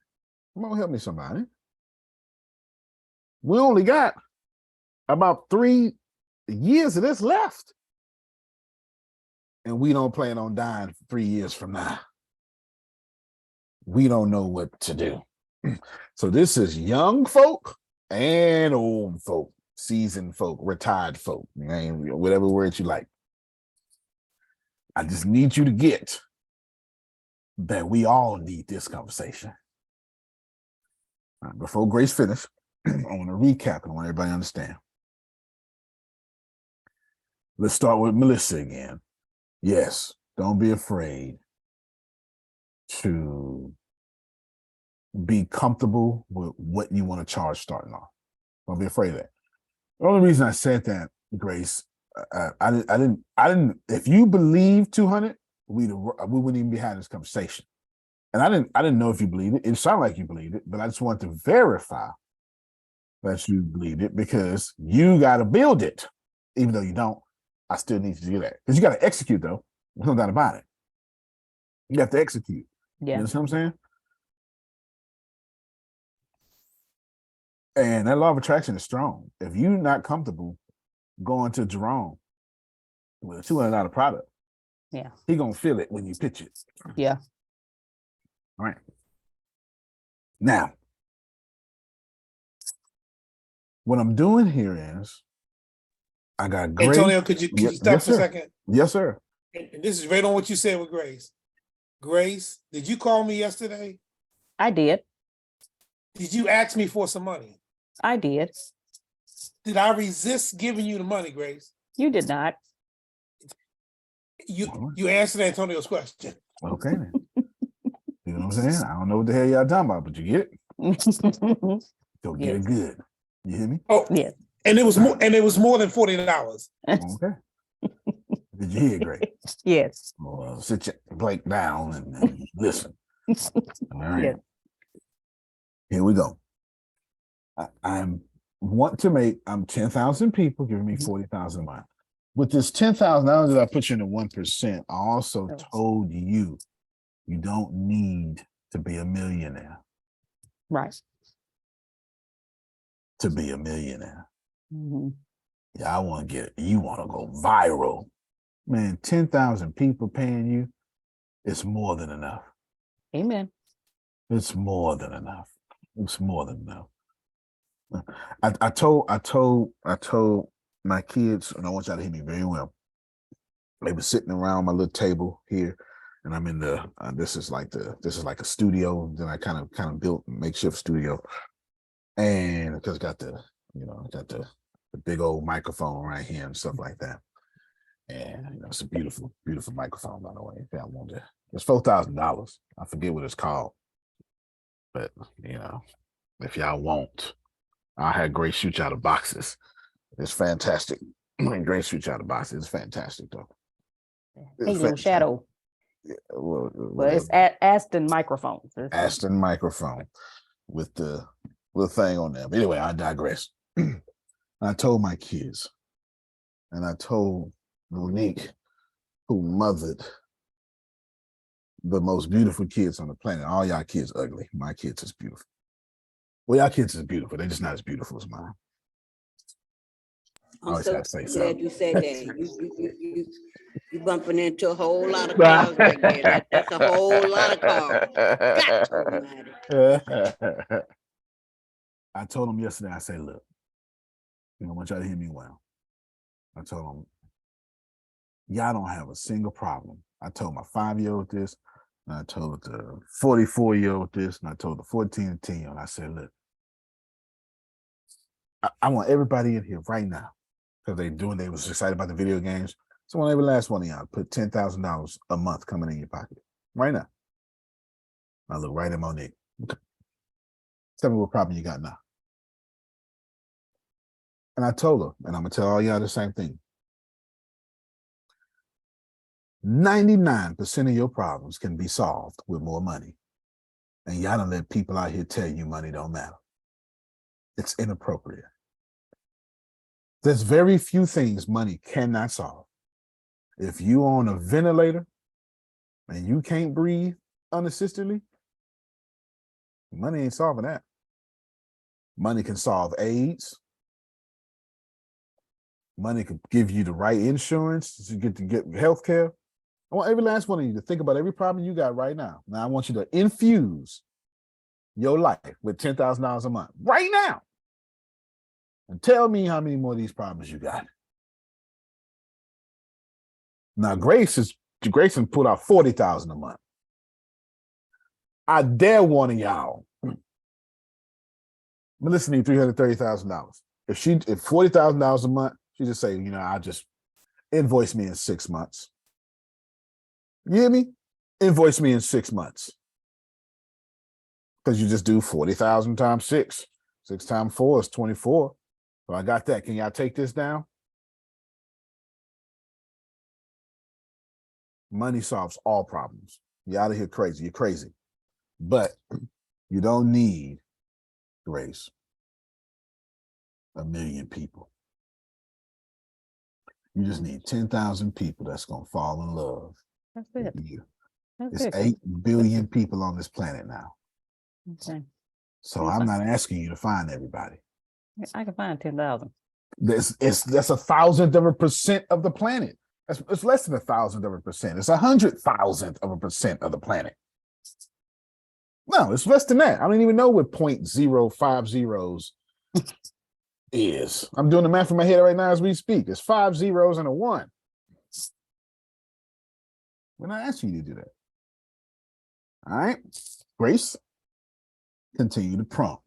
Come on, help me, somebody. We only got about 3 years of this left, and we don't plan on dying 3 years from now. We don't know what to do. So this is young folk and old folk, seasoned folk, retired folk, whatever word you like. I just need you to get that we all need this conversation. Before Grace finish, I want to recap and I want everybody to understand. Let's start with Melissa again. Yes, don't be afraid to be comfortable with what you want to charge starting off. Don't be afraid of that. The only reason I said that, Grace, I didn't. If you believe 200, we wouldn't even be having this conversation. And I didn't know if you believed it. It sounded like you believed it, but I just wanted to verify that you believed it because you got to build it. Even though you don't, I still need you to do that because you got to execute though. There's no doubt about it. You have to execute. Yeah. You know what I'm saying? And that law of attraction is strong. If you're not comfortable going to Jerome with a $200 product, Yeah. he gonna feel it when you pitch it. Yeah. All right. Now, what I'm doing here is I got great. Antonio, could you stop Yes, for a sir. second? Yes, sir. And this is right on what you said with Grace. Grace, did you call me yesterday? I did. Did you ask me for some money? I did. Did I resist giving you the money, Grace? You did not. You answered Antonio's question. Okay then. You know what I'm saying? I don't know what the hell y'all talking about, but you get it. Go get it good. You hear me? Oh, Yeah. and it was more. And it was more than $40. Okay. Did you hear, Greg? Yes. Well, sit your Blake down and listen. All right. Yeah. Here we go. I'm 10,000 people giving me 40,000 a month. With this 10,000, not only did I put you in the 1%, I also told you don't need to be a millionaire Right. to be a millionaire. Mm-hmm. Yeah, you want to go viral. Man, 10,000 people paying you, it's more than enough. Amen. It's more than enough. It's more than enough. I told my kids, and I want y'all to hear me very well. They were sitting around my little table here, and I'm in the. This is like a studio. Then I kind of built a makeshift studio, and because got the big old microphone right here and stuff like that. And it's a beautiful, beautiful microphone, by the way. If y'all want to, it's $4,000. I forget what it's called, but if y'all want, I had Grace shoot you out of boxes. It's fantastic. Grace shoot you out of boxes. It's fantastic, though. Hey, little shadow. Yeah, Well, it's Aston microphones. Aston microphone with the little thing on there. But anyway, I digress. I told my kids, and I told Monique, who mothered the most beautiful kids on the planet. All y'all kids ugly. My kids is beautiful. Well, y'all kids is beautiful. They're just not as beautiful as mine. I I'm always so gotta say glad something. you said that. You bumping into a whole lot of cars right there. That's a whole lot of cars. God almighty. I told them yesterday, I said, look, I want y'all to hear me well. I told them, y'all don't have a single problem. I told my 5-year-old this, and I told the 44-year-old this, and I told the 14 and 10-year-old. I said, look, I want everybody in here right now, because they was excited about the video games. So I want every last one of y'all put $10,000 a month coming in your pocket right now. I look right at Monique. Tell me what problem you got now. And I told her, and I'm gonna tell all y'all the same thing. 99% of your problems can be solved with more money. And y'all don't let people out here tell you money don't matter. It's inappropriate. There's very few things money cannot solve. If you on a ventilator and you can't breathe unassistedly, money ain't solving that. Money can solve AIDS. Money can give you the right insurance to get health care. I want every last one of you to think about every problem you got right now. Now I want you to infuse your life with $10,000 a month right now. And tell me how many more of these problems you got. Now Grace can pull out $40,000 a month. I dare one of y'all. I'm listening to $330,000. If $40,000 a month, she just say, I just invoice me in 6 months. You hear me? Invoice me in 6 months. Because you just do 40,000 times 6. 6 times 4 is 24. So I got that. Can y'all take this down? Money solves all problems. You're out of here crazy. You're crazy. But you don't need, Grace, 1 million people. You just need 10,000 people that's going to fall in love That's with it. you. That's There's it. 8 billion people on this planet now. Okay. So I'm not asking you to find everybody. I can find 10,000. That's 1,000% of the planet. It's less than 1,000%. It's 100,000% of the planet. No, it's less than that. I don't even know what 0.050 is. I'm doing the math in my head right now as we speak. It's 5 zeros and a 1. We're not asking you to do that. All right, Grace, continue to prompt.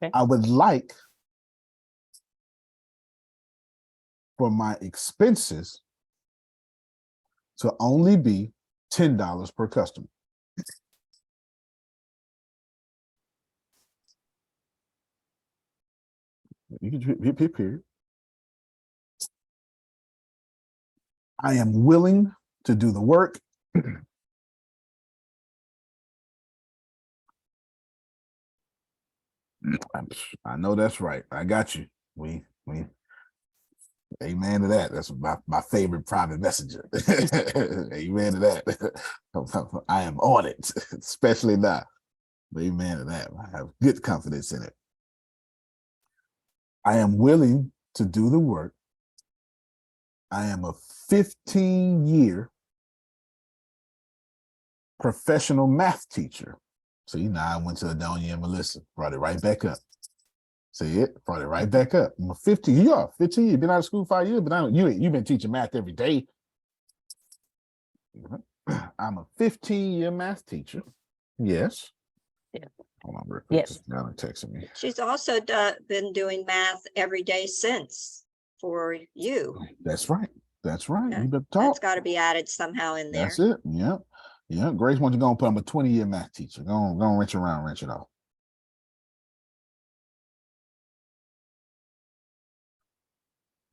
Okay. I would like for my expenses to only be $10 per customer. You can hit period. I am willing to do the work. I know that's right. I got you. We amen to that. That's my favorite private messenger. Amen to that. I am on it, especially now. Amen to that. I have good confidence in it. I am willing to do the work. I am a 15-year professional math teacher. See, now I went to Adonia and Melissa, brought it right back up. See it? Brought it right back up. I'm a 15. You are 15. You've been out of school 5 years, but you've been teaching math every day. I'm a 15-year math teacher. Yes. Yeah. Hold on, real quick. Yes. Now they're texting me. She's also been doing math every day since for you. That's right. That's right. Yeah. You better talk. That's got to be added somehow in there. That's it. Yeah. Yeah. Grace wants you to go and put I'm a 20-year math teacher. Go on, wrench around, wrench it off.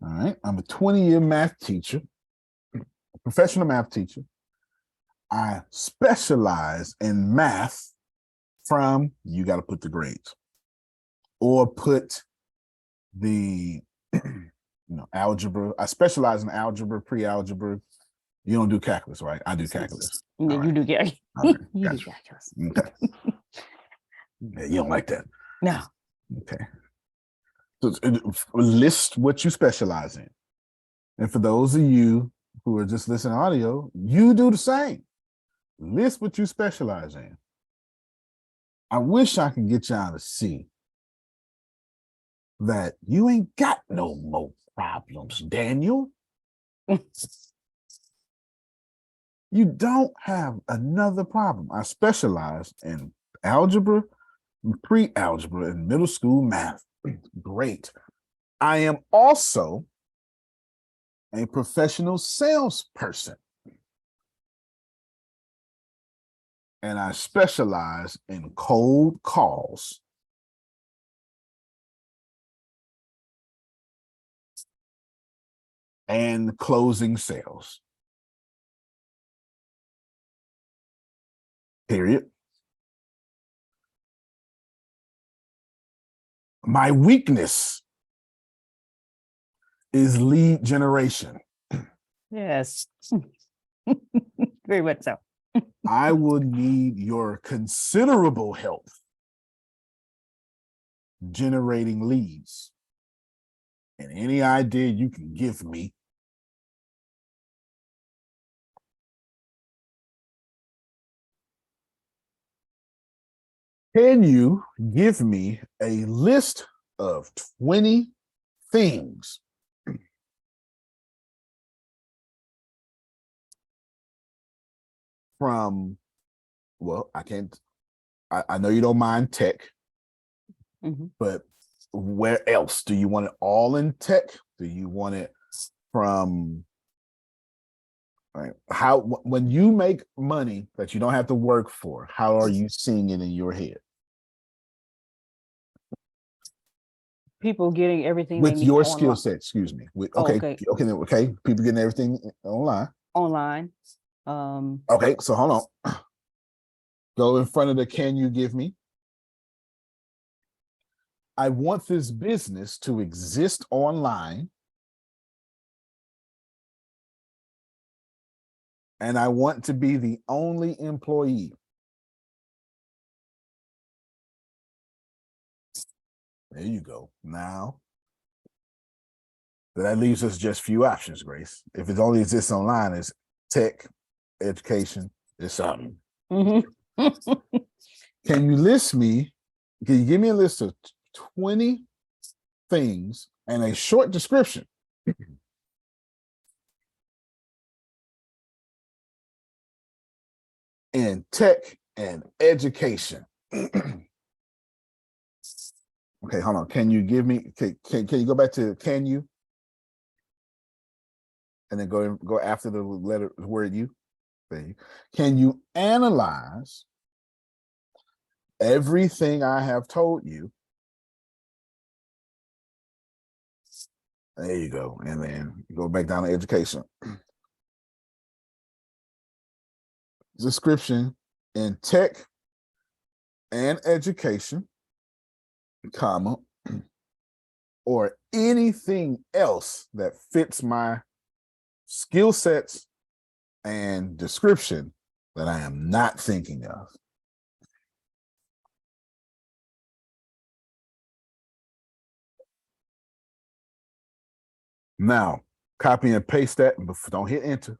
All right. I'm a 20-year math teacher, a professional math teacher. I specialize in math from, you got to put the grades, or put the algebra. I specialize in algebra, pre-algebra. You don't do calculus, right? I do calculus. Yeah, All you right. do get All right, you do gotcha. calculus. Okay. Yeah, you don't like that. No. Okay. So list what you specialize in. And for those of you who are just listening to audio, you do the same. List what you specialize in. I wish I could get y'all to see that you ain't got no more problems, Daniel. You don't have another problem. I specialize in algebra, pre-algebra, and middle school math. Great. I am also a professional salesperson. And I specialize in cold calls. And closing sales. Period. My weakness is lead generation. Yes. Very much so. I will need your considerable help generating leads. And any idea you can give me. Can you give me a list of 20 things from, well, I know you don't mind tech, but where else? Do you want it all in tech? Do you want it from, right? How, when you make money that you don't have to work for, how are you seeing it in your head? People getting everything With they need your skill online. set, excuse me. Okay. Okay. People getting everything online. Online. Okay, so hold on. Go in front of the can you give me? I want this business to exist online. And I want to be the only employee. There you go. Now, that leaves us just few options, Grace. If it only exists online, it's tech, education, it's something. Can you list me? Can you give me a list of 20 things and a short description? In tech and education. Okay, hold on. Can you give me, can you go back to can you? And then go after the word you. Can you analyze everything I have told you? There you go. And then go back down to education. Description in tech and education, comma, or anything else that fits my skill sets and description that I am not thinking of. Now, copy and paste that, but don't hit enter.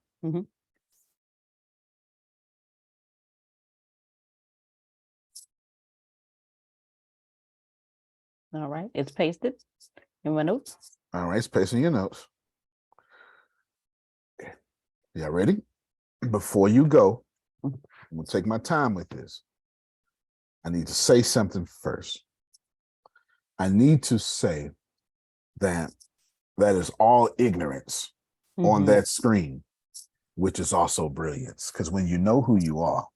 All right, it's pasted in my notes. All right, it's pasting your notes. Y'all ready? Before you go, I'm gonna take my time with this. I need to say something first. I need to say that is all ignorance on that screen, which is also brilliance. Because when you know who you are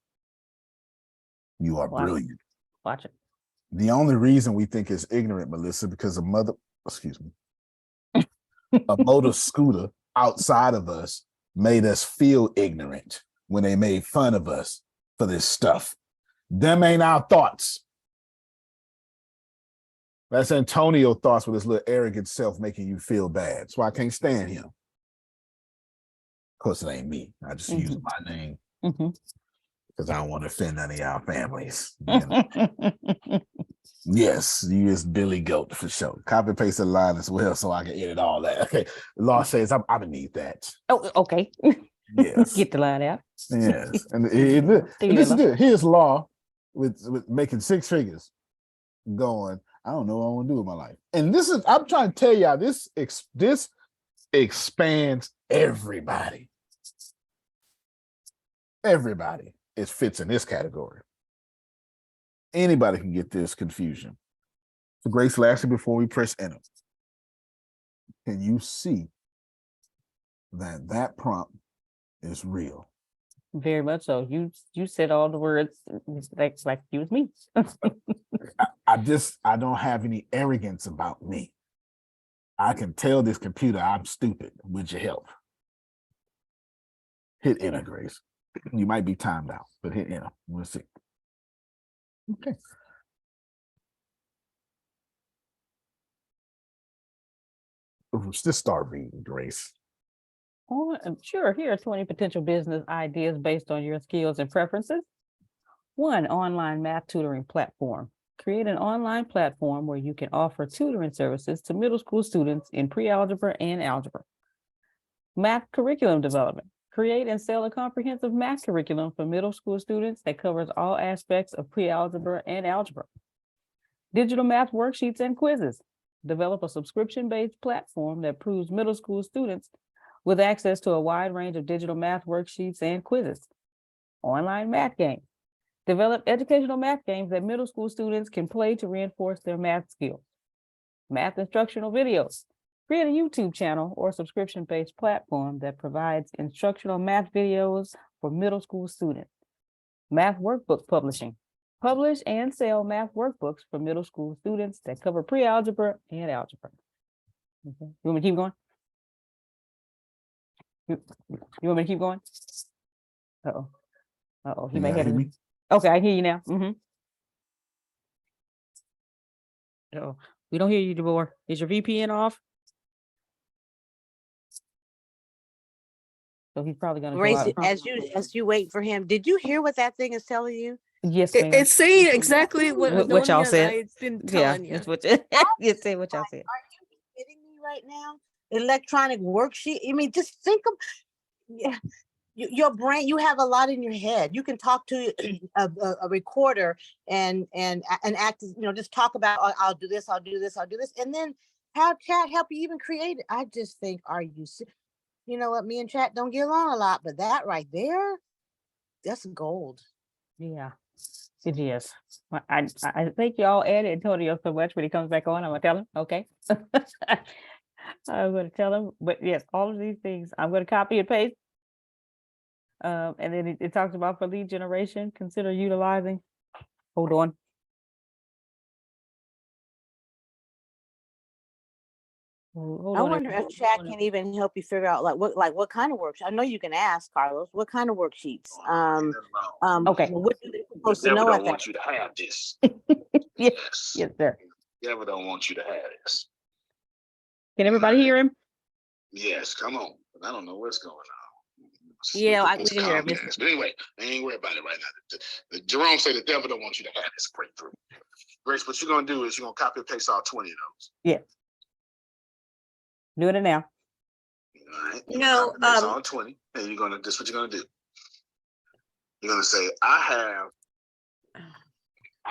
brilliant. Watch it. The only reason we think it's ignorant, Melissa, because a motor scooter outside of us made us feel ignorant when they made fun of us for this stuff. Them ain't our thoughts. That's Antonio thoughts with his little arrogant self making you feel bad. That's why I can't stand him. Of course, it ain't me. I just use my name because I don't want to offend any of y'all families. You know? Yes, you is Billy Goat for sure. Copy paste the line as well so I can edit all that. Okay. The law says I'm gonna need that. Oh, okay. Yes. Get the line out. Yes. And this is good. Here's law with making 6 figures going, I don't know what I want to do with my life. And this is, I'm trying to tell y'all, this expands everybody. Everybody fits in this category. Anybody can get this confusion. So Grace, lastly, before we press enter, can you see that prompt is real? Very much so. You said all the words like you was me. I don't have any arrogance about me. I can tell this computer I'm stupid with your help. Hit enter, Grace. You might be timed out, but hit enter. We'll see. Okay. Just start reading, Grace. Oh, sure. Here are 20 potential business ideas based on your skills and preferences. 1, online math tutoring platform. Create an online platform where you can offer tutoring services to middle school students in pre-algebra and algebra. Math curriculum development. Create and sell a comprehensive math curriculum for middle school students that covers all aspects of pre-algebra and algebra. Digital math worksheets and quizzes. Develop a subscription-based platform that provides middle school students with access to a wide range of digital math worksheets and quizzes. Online math games. Develop educational math games that middle school students can play to reinforce their math skills. Math instructional videos. Create a YouTube channel or subscription-based platform that provides instructional math videos for middle school students. Math workbook publishing. Publish and sell math workbooks for middle school students that cover pre-algebra and algebra. Okay. You want me to keep going? You want me to keep going? Uh-oh. Uh-oh. He Can may y'all have hear his... me? Okay, I hear you now. Uh-oh. We don't hear you, DeBoer. Is your VPN off? So he's probably gonna go Grace, out and come. as you wait for him, did you hear what that thing is telling you? Yes, ma'am. It's saying exactly what What y'all Adonia and said. I've been Yeah, telling you. that's what you say. What y'all said. Are you kidding me right now? Electronic worksheet. I mean, just think of your brain. You have a lot in your head. You can talk to a recorder and act. Just talk about. Oh, I'll do this. I'll do this. I'll do this, and then have chat help you even create it. I just think, are you? You know what? Me and chat don't get along a lot, but that right there, that's gold. Yeah, it is. Well, I thank y'all and Antonio so much when he comes back on. I'm gonna tell him. Okay. I'm gonna tell him. But yes, all of these things I'm gonna copy and paste. And then it talks about for lead generation, consider utilizing. Hold on. Hold I on, wonder if everyone. chat Hold on. can even help you figure out what kind of worksheets. I know you can ask Carlos, what kind of worksheets? Okay. What are they supposed The to devil know don't at want that? you to have this. Yes, Yes. yes, sir. The devil don't want you to have this. Can everybody hear him? Yes, come on. I don't know what's going on. Yeah, It's we can hear him. Comcast. But anyway, I ain't worried about it right now. Jerome said the devil don't want you to have this breakthrough. Grace, what you're gonna do is you're gonna copy and paste all 20 of those. Yeah. Doing it now. All right. You know, Copy and paste all 20, and you're gonna. This is what you're gonna do. You're gonna say, I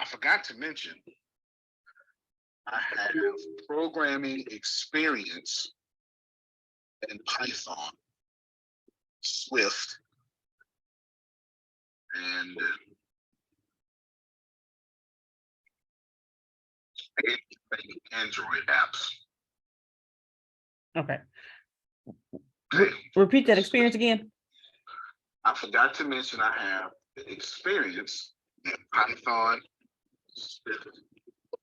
forgot to mention, I have programming experience in Python, Swift, and Android apps. Okay. Okay. Repeat that experience again. I forgot to mention I have experience in Python, Swift,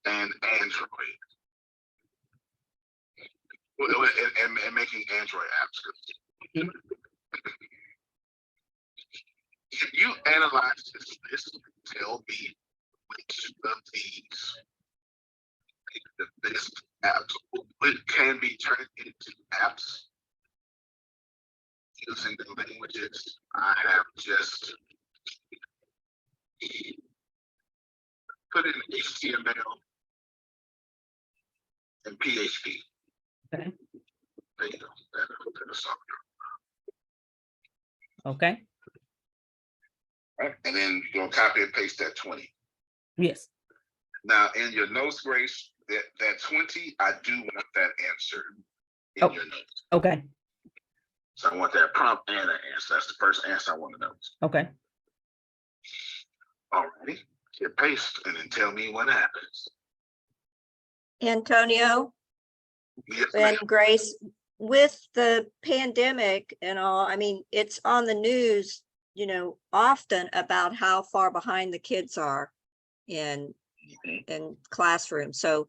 and Android. And making Android apps. Can you analyze this list and tell me which of these this app, it can be turned into apps using the languages I have just put in HTML and PHP. Okay. There you go. That's all. Okay. Right? And then you're gonna copy and paste that 20. Yes. Now in your notes, Grace, that 20, I do want that answer in Oh. your notes. Okay. So I want that prompt and an answer. That's the first answer I want to know. Okay. Alrighty. Hit paste and then tell me what happens. Antonio Yes, and ma'am. Grace, with the pandemic and all, I mean, it's on the news, you know, often about how far behind the kids are in classrooms. So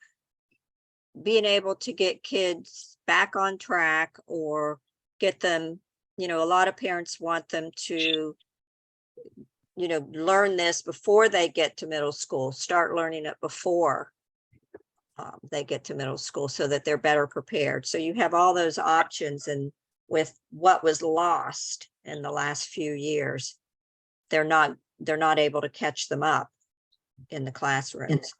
being able to get kids back on track or get them, you know, a lot of parents want them to, you know, learn this before they get to middle school, start learning it before they get to middle school so that they're better prepared. So you have all those options, and with what was lost in the last few years, they're not able to catch them up in the classrooms.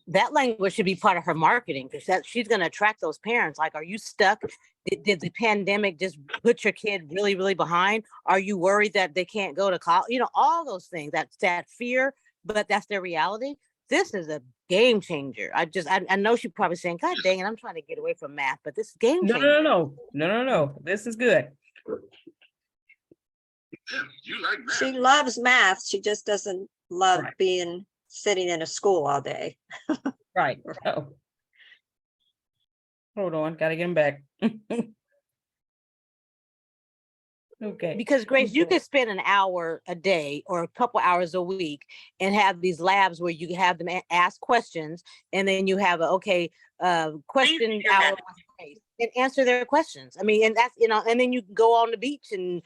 That language should be part of her marketing, because she's going to attract those parents. Like, are you stuck? Did the pandemic just put your kid really, really behind? Are you worried that they can't go to college? You know, all those things, that fear, but that's their reality. This is a game changer. I know she's probably saying, God dang it, I'm trying to get away from math, but this is game changer. No. This is good. Yeah, you like math. She loves math. She just doesn't love Right. being sitting in a school all day. Right. Oh. Hold on, gotta get him back. Okay. Because Grace, you could spend an hour a day or a couple hours a week and have these labs where you have them ask questions, and then you have question hour and answer their questions. I mean, and that's, you know, and then you can go on the beach and,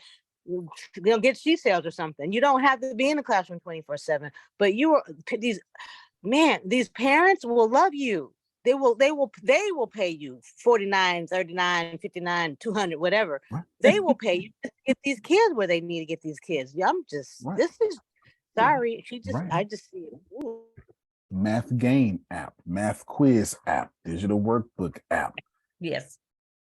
you know, get seashells or something. You don't have to be in the classroom 24/7, but these parents will love you. They will pay you $49, $39, $59, $200, whatever. They will pay you to get these kids where they need to get these kids. I'm just, Right. this is, sorry. Right. I just see it. Ooh. Math game app, math quiz app, digital workbook app. Yes.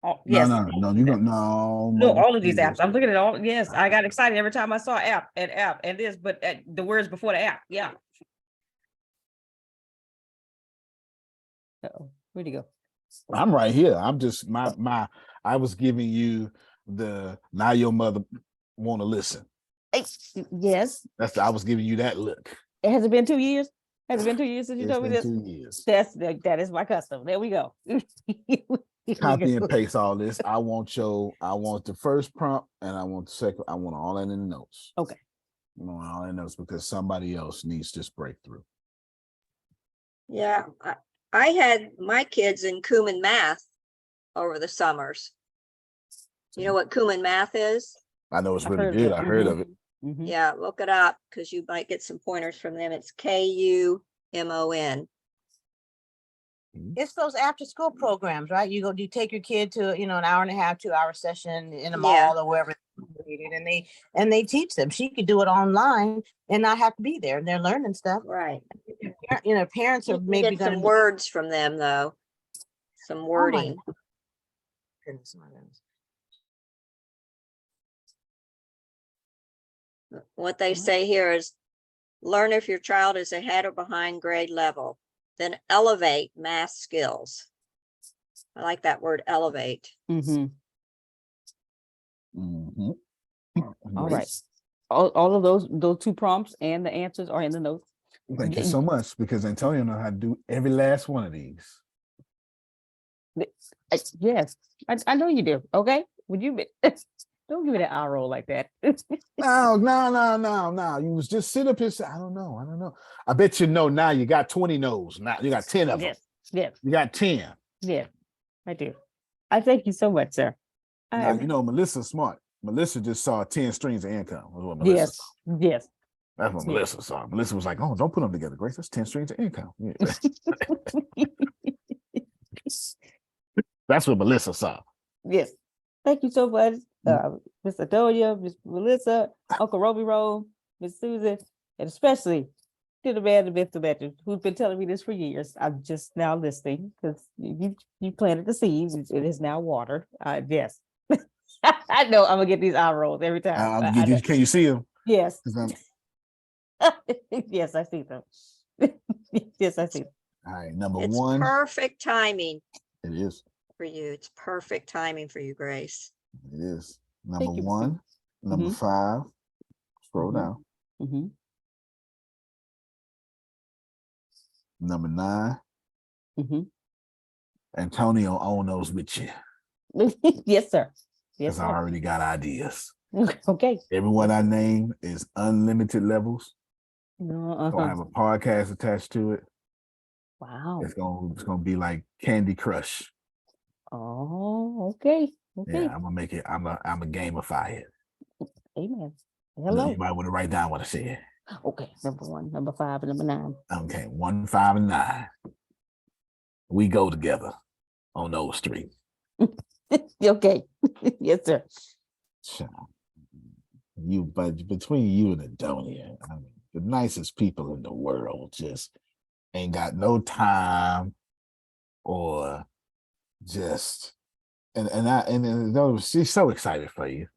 Oh, yes. No, you don't. No, All of these apps. I'm looking at all. Yes, I got excited every time I saw app and this, but the words before the app. Yeah. Uh-oh. Where'd he go? I'm right here. I'm just I was giving you now your mother want to listen. Yes. I was giving you that look. Has it been 2 years? Has it been 2 years since you It's told me been this? 2 years. That is my custom. There we go. Copy and paste all this. I want the first prompt and I want the second. I want all that in the notes. Okay. I want all in the notes because somebody else needs this breakthrough. Yeah, I had my kids in Kuman math over the summers. You know what Kuman math is? I know it's I've really heard of good. it. I heard of it. Mhm. Yeah, look it up because you might get some pointers from them. It's KUMON. It's those after school programs, right? You take your kid to, you know, an hour and a half, 2-hour session in a mall or wherever, and they teach them. She could do it online and not have to be there, and they're learning stuff. Right. You know, parents You are can maybe get some going words from them though. Some wording. goodness. What they say here is learn if your child is ahead or behind grade level, then elevate math skills. I like that word, elevate. Mhm. Mhm. All right. All of those two prompts and the answers are in the notes. Thank you so much because Antonio knows how to do every last one of these. Yes, I know you do. Okay, would you don't give me that eye roll like that. No. You was just sit up here. Say, I don't know. I bet you know now. You got 20 no's. Now you got 10 of them. Yes, You got 10. yes, I do. I thank you so much, sir. Now, you know Melissa's smart. Melissa just saw 10 streams of income. Was what Melissa Yes, saw. yes. That's what Melissa saw. Melissa was like, "Oh, don't put them together, Grace. That's 10 streams of income." Yeah. That's what Melissa saw. Yes. Thank you so much, Mm. Miss Adonia, Miss Melissa, Uncle Roby Roll, Miss Susan, and especially to the man, the myth, the legend, who's been telling me this for years. I'm just now listening because you planted the seeds. It is now water. Yes. I know I'm gonna get these eye rolls every time. I know. Can you see him? Yes. Yes, I see them. Yes, I see them. All right, number It's one. perfect timing It is. for you. It's perfect timing for you, Grace. It is. Number Thank you. one. Number Mhm. 5. Scroll Mhm. down. Mm-hmm. Number 9. Mm-hmm. Antonio own those with you Yes, sir. Yes, because I sir. already got ideas. Okay. Everyone I name is unlimited levels. Uh-huh. Gonna have a podcast attached to it. Wow. It's gonna be like Candy Crush. Oh, okay. Okay. Yeah, I'm gonna make it. I'm a gamify it. Amen. Look, Hello. you might want to write down what I said. Okay. Number 1, number 5, and number 9. Okay, 1, 5, and 9. We go together on those 3. Okay. Yes, sir. But between you and Adonia, I mean, the nicest people in the world just ain't got no time or just and she's so excited for you.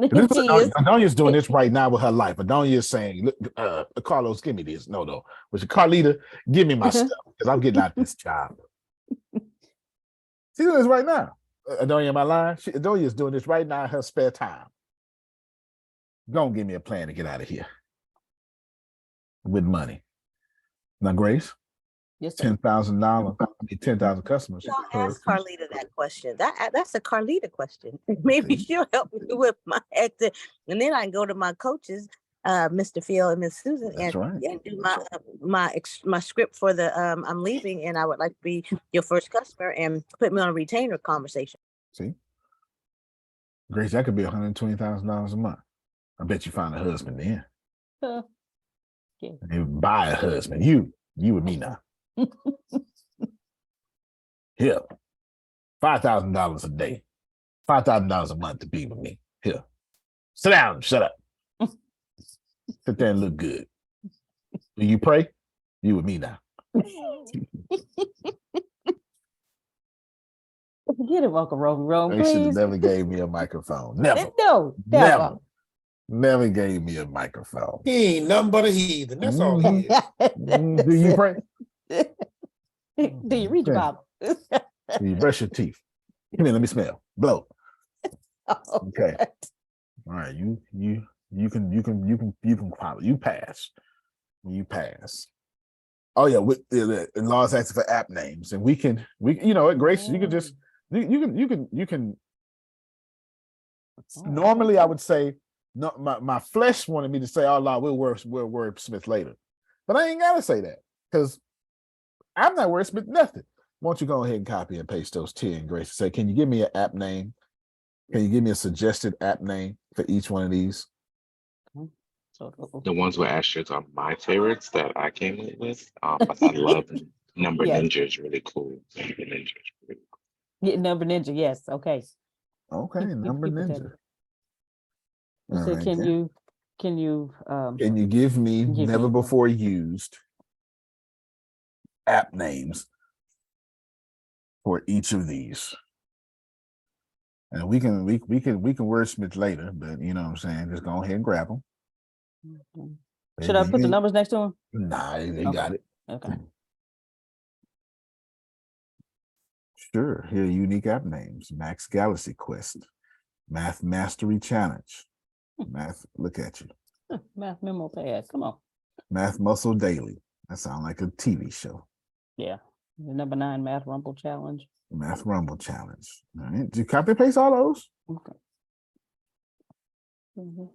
She is. Adonia's doing this right now with her life. Adonia is saying, "Look, Carlos, give me this." No. But Carlita, give me my stuff because I'm getting out this job. She's doing this right now. Adonia, am I lying? Adonia is doing this right now in her spare time. Don't give me a plan to get out of here with money. Now, Grace, Yes, sir. $10,000, 10,000 customers. I'll ask Carlita that question. That's a Carlita question. Maybe Okay. she'll help me with my exit, and then I can go to my coaches, Mr. Phil and Miss Susan, That's right. and do my script for the I'm leaving, and I would like to be your first customer, and put me on a retainer conversation. See, Grace, that could be $120,000 a month. I bet you find a husband then. Okay. And buy a husband. You and me now. Here, $5,000 a day, $5,000 a month to be with me. Here, sit down, shut up. Sit there and look good. Do you pray? You with me now. Get him, Uncle Roby Roll, They should have please. never gave me a microphone. Never. No, never. Never gave me a microphone. He ain't nothing but a heathen. That's all he is. Do you pray? Do you read your Bible? Do you brush your teeth? Come here, let me smell. Blow. Okay. All right. You can follow. You pass. You pass. Oh yeah, with the laws asking for app names, and we you know what, Grace, you can just you can. Normally, I would say no. My flesh wanted me to say, "Oh, Lord, we'll wordsmith later," but I ain't gotta say that because I'm not wordsmith nothing. Why don't you go ahead and copy and paste those 10, Grace? Say, can you give me an app name? Can you give me a suggested app name for each one of these? The ones with asterisks are my favorites that I came up with. But I love Number Yes. Ninja is really cool. Number Ninja is really cool. Yeah, number ninja. Yes. Okay. Okay, Number Keep it that. Ninja. So All right, can you Can you give me never before used app names for each of these? And we can wordsmith later, but you know what I'm saying? Just go ahead and grab them. Should I put the numbers next to them? Nah, they Okay. got it. Okay. Sure. Here are unique app names: Max Galaxy Quest, Math Mastery Challenge, Math. Look at you. Math memo pad. Come on. Math Muscle Daily. That sounds like a TV show. Yeah. The number 9 Math Rumble Challenge. Math Rumble Challenge. All right. Did you copy and paste all those? Okay.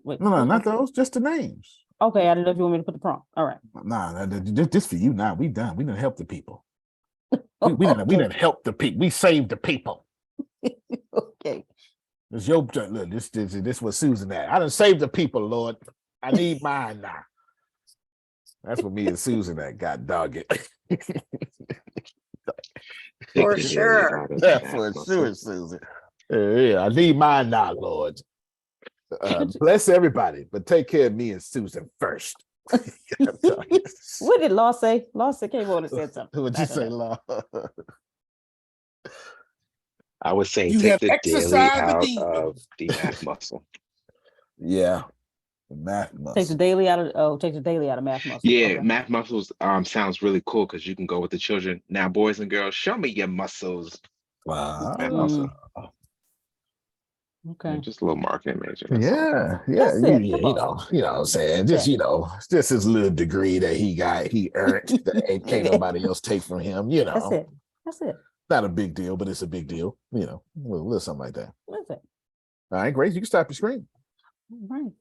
Wait, No, not those. Just the names. Okay, I didn't know if you want me to put the prompt. All right. Nah, this for you now. We done. We done help the people. We done help the people. We saved the people. Okay. It's your look. This was Susan at. I done saved the people, Lord. I need mine now. That's what me and Susan at. God dog it. For Particularly sure. about a Yeah, math for muscle. sure, Susan. Yeah, I need mine now, Lord. Bless everybody, but take care of me and Susan first. I'm telling you. What did Law say? Law said came on and said something. What'd I you don't say, know. Law? I was saying You take have the daily exercised the out demon. of the math muscle. Yeah, the math Take the muscle. daily out of take the daily out of math muscle. Yeah, Okay. math muscles sounds really cool because you can go with the children. Now, boys and girls, show me your muscles. Math muscle. Okay. Just a little marketing major. That's all. Yeah, That's it. you Come know, on. what I'm saying, just just his little degree that he earned that can't nobody else take from him. That's it. That's it. Not a big deal, but it's a big deal. A little something like that. That's it. All right, Grace, you can stop your screen. All right.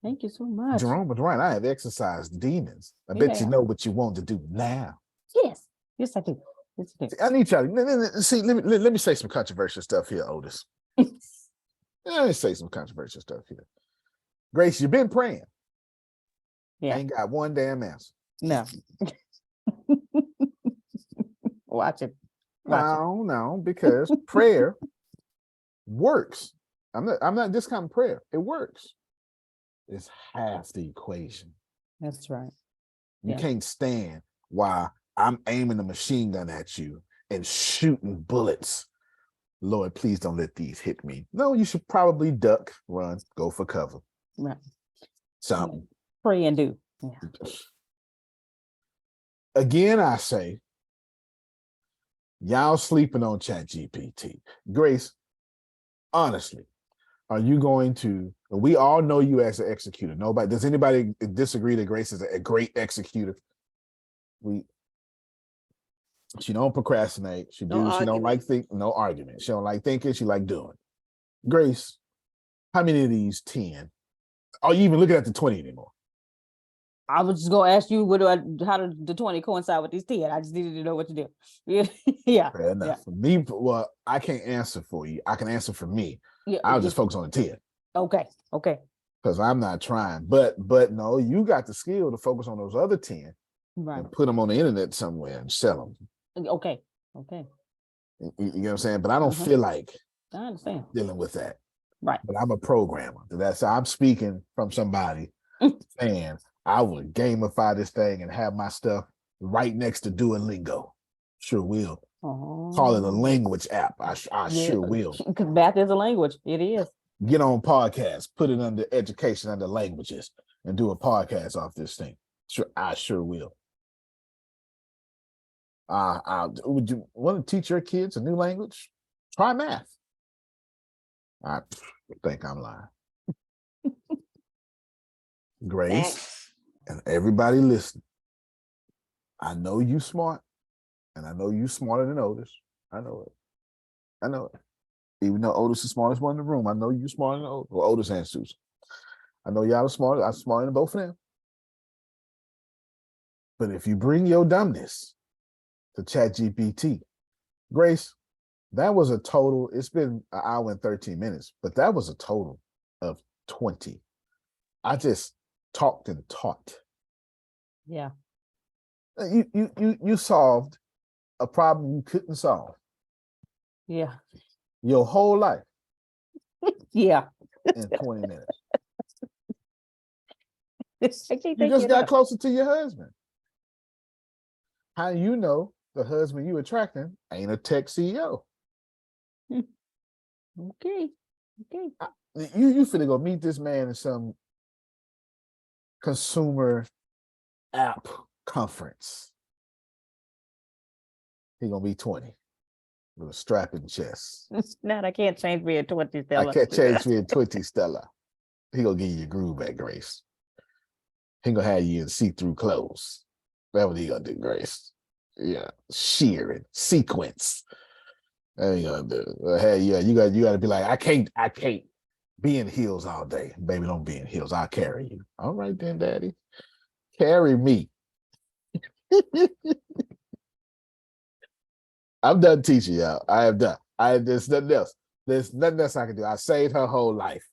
Thank you so much. Jerome was right. I have exercised demons. I Yeah. bet you know what you want to do now. Yes. Yes, I do. Yes, I do. I need y'all. See, let me say some controversial stuff here, Otis. Let me say some controversial stuff here. Grace, you've been praying. Yeah. Ain't got one damn answer. No. Watch it. Watch it. No, because prayer works. I'm not discounting prayer. It works. It's half the equation. That's right. You Yeah. can't stand while I'm aiming a machine gun at you and shooting bullets. Lord, please don't let these hit me. No, you should probably duck, run, go for cover. Right. Something. Pray and do. Yeah. Again, I say, y'all sleeping on ChatGPT. Grace, honestly, are you going to? We all know you as an executor. Does anybody disagree that Grace is a great executor? She don't procrastinate. She don't like think. No argument. She don't like thinking. She like doing. Grace, how many of these 10? Are you even looking at the 20 anymore? I was just gonna ask you, how did the 20 coincide with these 10? I just needed to know what to do. Yeah. Fair enough. Yeah. For me, well, I can't answer for you. I can answer for me. Yeah. I'll just focus on the 10. Okay. Okay. Because I'm not trying. But no, you got the skill to focus on those other 10 Right. and put them on the internet somewhere and sell them. Okay. Okay. You know what I'm saying? But I don't Mhm. feel like I understand. dealing with that. Right. But I'm a programmer. I'm speaking from somebody saying I would gamify this thing and have my stuff right next to Duolingo. Sure will. Call it a language app. I sure will. Because math is a language. It is. Get on podcasts, put it under education, under languages, and do a podcast off this thing. Sure, I sure will. Would you want to teach your kids a new language? Try math. I think I'm lying. Grace Thanks. and everybody listening, I know you smart, and I know you smarter than Otis. I know it. Even though Otis is the smartest one in the room, I know you smarter than Otis. Well, Otis and Susan. I know y'all are smarter. I'm smarter than both of them. But if you bring your dumbness to ChatGPT, Grace, that was a total. It's been an hour and 13 minutes, but that was a total of 20. I just talked and taught. Yeah. You solved a problem you couldn't solve Yeah. your whole life Yeah. in 20 minutes. I can't You take just it got up. closer to your husband. How you know the husband you attracting ain't a tech CEO? Okay. Okay. You finna go meet this man in some consumer app conference. He gonna be 20 with a strapping chest. Now I can't change me into what you tell I us. can't change me in 20, Stella. He gonna give you your groove back, Grace. He gonna have you in see-through clothes. That's what he gonna do, Grace. Yeah, shearing, sequence. That he gonna do. Hey, yeah, you got to be like, I can't be in heels all day. Baby, don't be in heels. I'll carry you. All right then, Daddy. Carry me. I'm done teaching y'all. I am done. There's nothing else. There's nothing else I can do. I saved her whole life.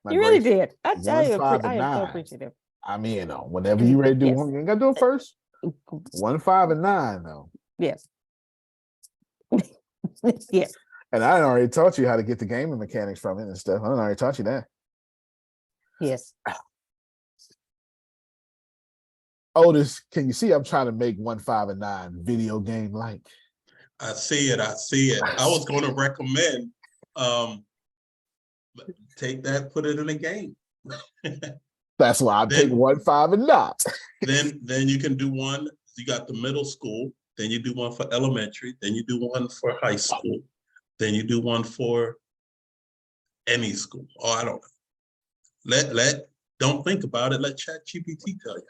My You really Grace, did. I am so appreciative. I'm in on whenever you ready to do Yes. one. You ain't gotta do it first. 1, 5, and 9 though. Yes. Yes. And I already taught you how to get the gaming mechanics from it and stuff. I already taught you that. Yes. Otis, can you see I'm trying to make 1, 5, and 9 video game like? I see it. I see it. I was going to recommend take that, put it in a game. That's why I pick 1, 5, and 9. Then you can do one. You got the middle school. Then you do one for elementary. Then you do one for high school. Then you do one for any school. Oh, I don't know. Don't think about it. Let ChatGPT tell you.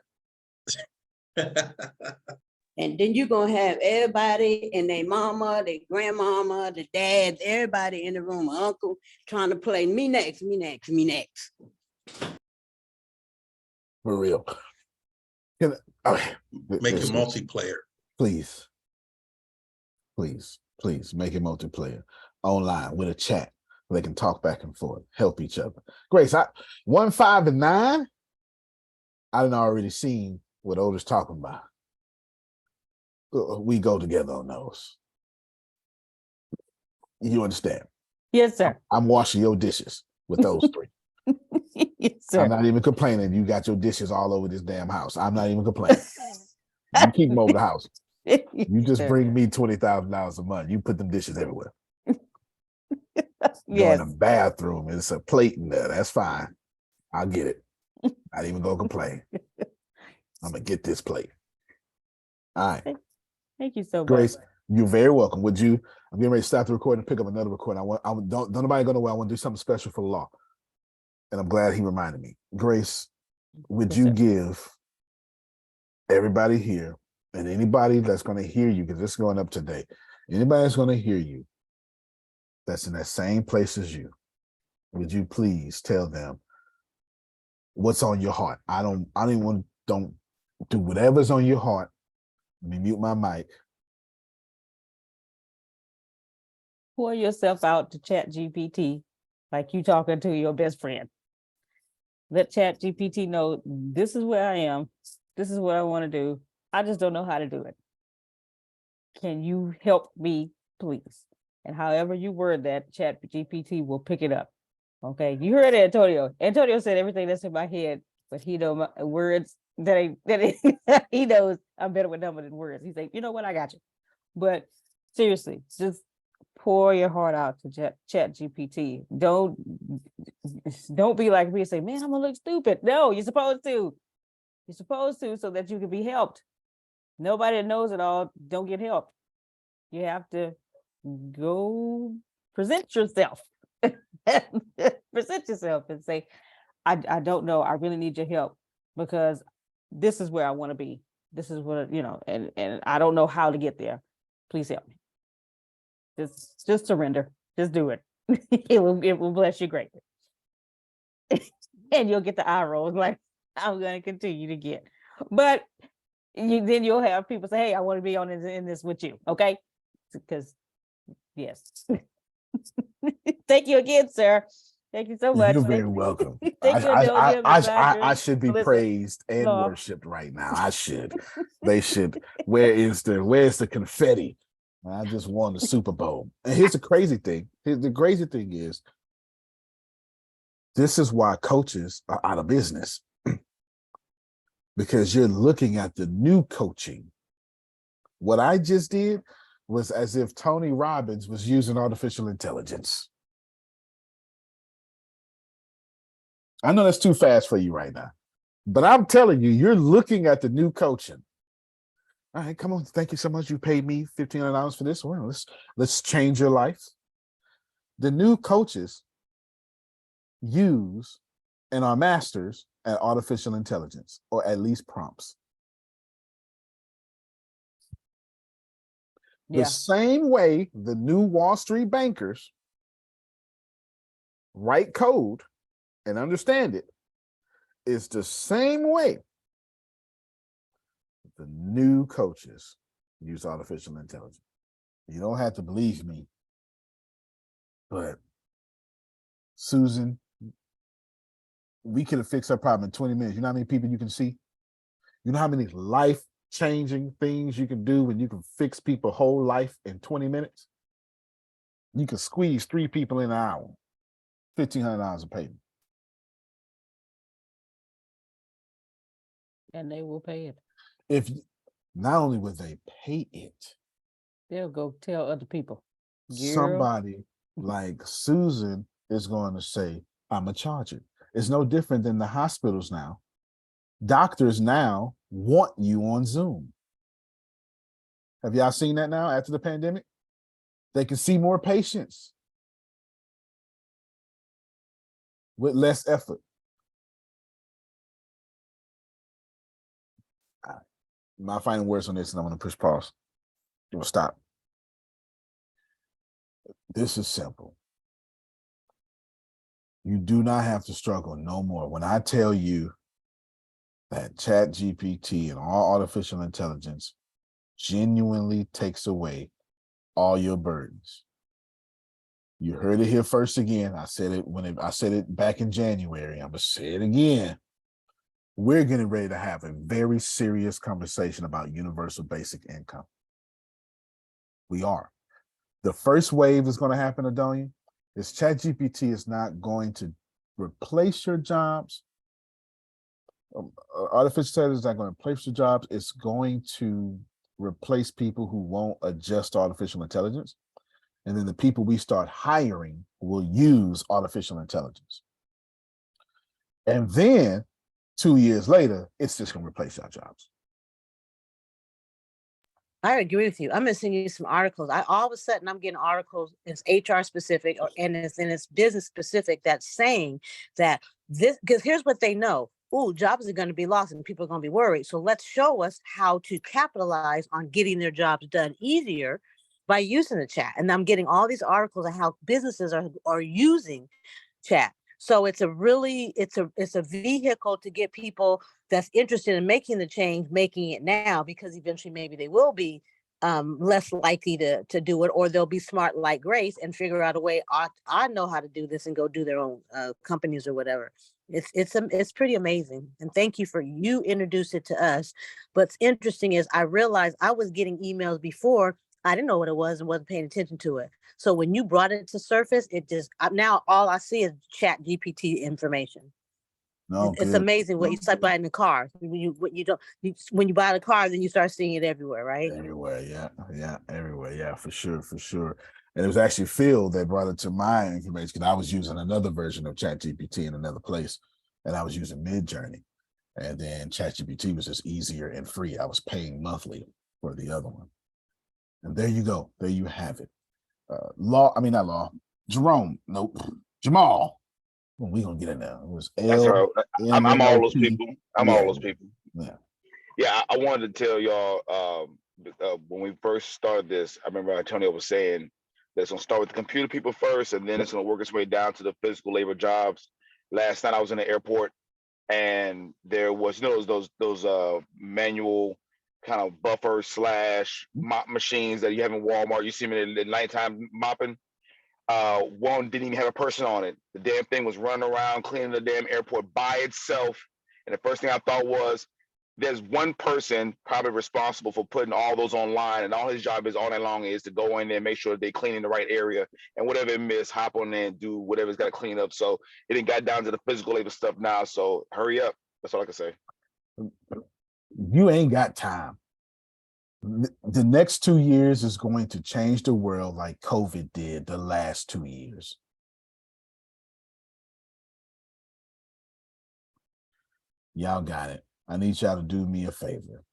And then you're gonna have everybody and their mama, their grandmama, the dad, everybody in the room, uncle, trying to play me next, me next, me next. For real. Okay. Make it multiplayer. Please. Please, please make it multiplayer online with a chat where they can talk back and forth, help each other. Grace, 1, 5, and 9, I done already seen what Otis talking about. We go together on those. You understand? Yes, sir. I'm washing your dishes with those 3. Yes, sir. I'm not even complaining. You got your dishes all over this damn house. I'm not even complaining. You keep them over the house. You just bring me $20,000 a month. You put them dishes everywhere. Yes. Go in the bathroom. It's a plate in there. That's fine. I'll get it. Not even gonna complain. I'm gonna get this plate. All right. Thank you so much. Grace, you're very welcome. I'm getting ready to stop the recording and pick up another recording. Don't nobody go nowhere. I want to do something special for the law. And I'm glad he reminded me. Grace, would Yes, you sir. give everybody here and anybody that's going to hear you, because it's going up today, anybody that's going to hear you that's in that same place as you, would you please tell them what's on your heart? Don't do whatever's on your heart. Let me mute my mic. Pour yourself out to ChatGPT like you talking to your best friend. Let ChatGPT know this is where I am. This is what I want to do. I just don't know how to do it. Can you help me, please? And however you word that, ChatGPT will pick it up. Okay, you heard Antonio. Antonio said everything that's in my head, but he know my words he knows I'm better with numbers than words. He's like, you know what, I got you. But seriously, just pour your heart out to ChatGPT. Don't be like me and say, man, I'm gonna look stupid. No, you're supposed to. You're supposed to, so that you can be helped. Nobody that knows it all don't get help. You have to go present yourself. Present yourself and say, I don't know. I really need your help because this is where I want to be. This is what, and I don't know how to get there. Please help me. Just surrender. Just do it. It will bless you greatly. And you'll get the eye rolls like I'm going to continue to get. But then you'll have people say, hey, I want to be in this with you. Okay. Because yes. Thank you again, sir. Thank you so much. You're very welcome. Thank you, I should be Melissa, praised and Law. worshipped right now. I should. They should. Where's the confetti? I just won the Super Bowl. And here's the crazy thing. The crazy thing is, this is why coaches are out of business. Because you're looking at the new coaching. What I just did was as if Tony Robbins was using artificial intelligence. I know that's too fast for you right now, but I'm telling you, you're looking at the new coaching. All right, come on. Thank you so much. You paid me $1,500 for this one. Let's change your life. The new coaches use and are masters at artificial intelligence, or at least prompts. Yeah. The same way the new Wall Street bankers write code and understand it is the same way the new coaches use artificial intelligence. You don't have to believe me, but Susan, we could have fixed her problem in 20 minutes. You know how many people you can see? You know how many life changing things you can do when you can fix people's whole life in 20 minutes. You can squeeze 3 people in an hour, $1,500 a payment. And they will pay it. If not only would they pay it, They'll go tell other people. Girl, somebody like Susan is going to say, I'm going to charge it. It's no different than the hospitals now. Doctors now want you on Zoom. Have y'all seen that now after the pandemic? They can see more patients with less effort. My final words on this, and I'm going to push pause. You will stop. This is simple. You do not have to struggle no more. When I tell you that ChatGPT and all artificial intelligence genuinely takes away all your burdens. You heard it here first again. I said it I said it back in January. I'm gonna say it again. We're getting ready to have a very serious conversation about universal basic income. We are. The first wave is going to happen, Adonia, is ChatGPT is not going to replace your jobs. Artificial intelligence is not going to replace your jobs. It's going to replace people who won't adjust to artificial intelligence. And then the people we start hiring will use artificial intelligence. And then 2 years later, it's just going to replace our jobs. I agree with you. I'm gonna send you some articles. All of a sudden I'm getting articles. It's HR specific and it's business specific that's saying that this, because here's what they know. Oh, jobs are going to be lost and people are going to be worried. So let's show us how to capitalize on getting their jobs done easier by using the chat. And I'm getting all these articles on how businesses are using chat. So it's a vehicle to get people that's interested in making the change, making it now, because eventually maybe they will be less likely to do it, or they'll be smart like Grace and figure out a way. I know how to do this and go do their own companies or whatever. It's pretty amazing. And thank you for you introduced it to us. What's interesting is I realized I was getting emails before. I didn't know what it was and wasn't paying attention to it. So when you brought it to surface, it just now all I see is ChatGPT information. No, It's good. amazing what you start buying the car. When you buy the car, then you start seeing it everywhere, right? Everywhere, yeah, everywhere, yeah, for sure. And it was actually Phil that brought it to my information because I was using another version of ChatGPT in another place, and I was using Midjourney, and then ChatGPT was just easier and free. I was paying monthly for the other one, and there you go. There you have it. Jerome, nope, Jamal. Well, we gonna get in there. It was That's L. all right. I'm all those NLP. people. I'm Yeah, all those people. yeah. Yeah, I wanted to tell y'all when we first started this, I remember Antonio was saying that it's gonna start with the computer people first, and then it's gonna work its way down to the physical labor jobs. Last night I was in the airport, and there was those manual kind of buffer / mop machines that you have in Walmart. You see them in the nighttime mopping. One didn't even have a person on it. The damn thing was running around cleaning the damn airport by itself. And the first thing I thought was, there's one person probably responsible for putting all those online, and all his job is all night long is to go in there and make sure they clean in the right area, and whatever it miss, hop on there and do whatever's got to clean up. So it didn't got down to the physical labor stuff now. So hurry up. That's all I can say. You ain't got time. The next 2 years is going to change the world like COVID did the last 2 years. Y'all got it. I need y'all to do me a favor.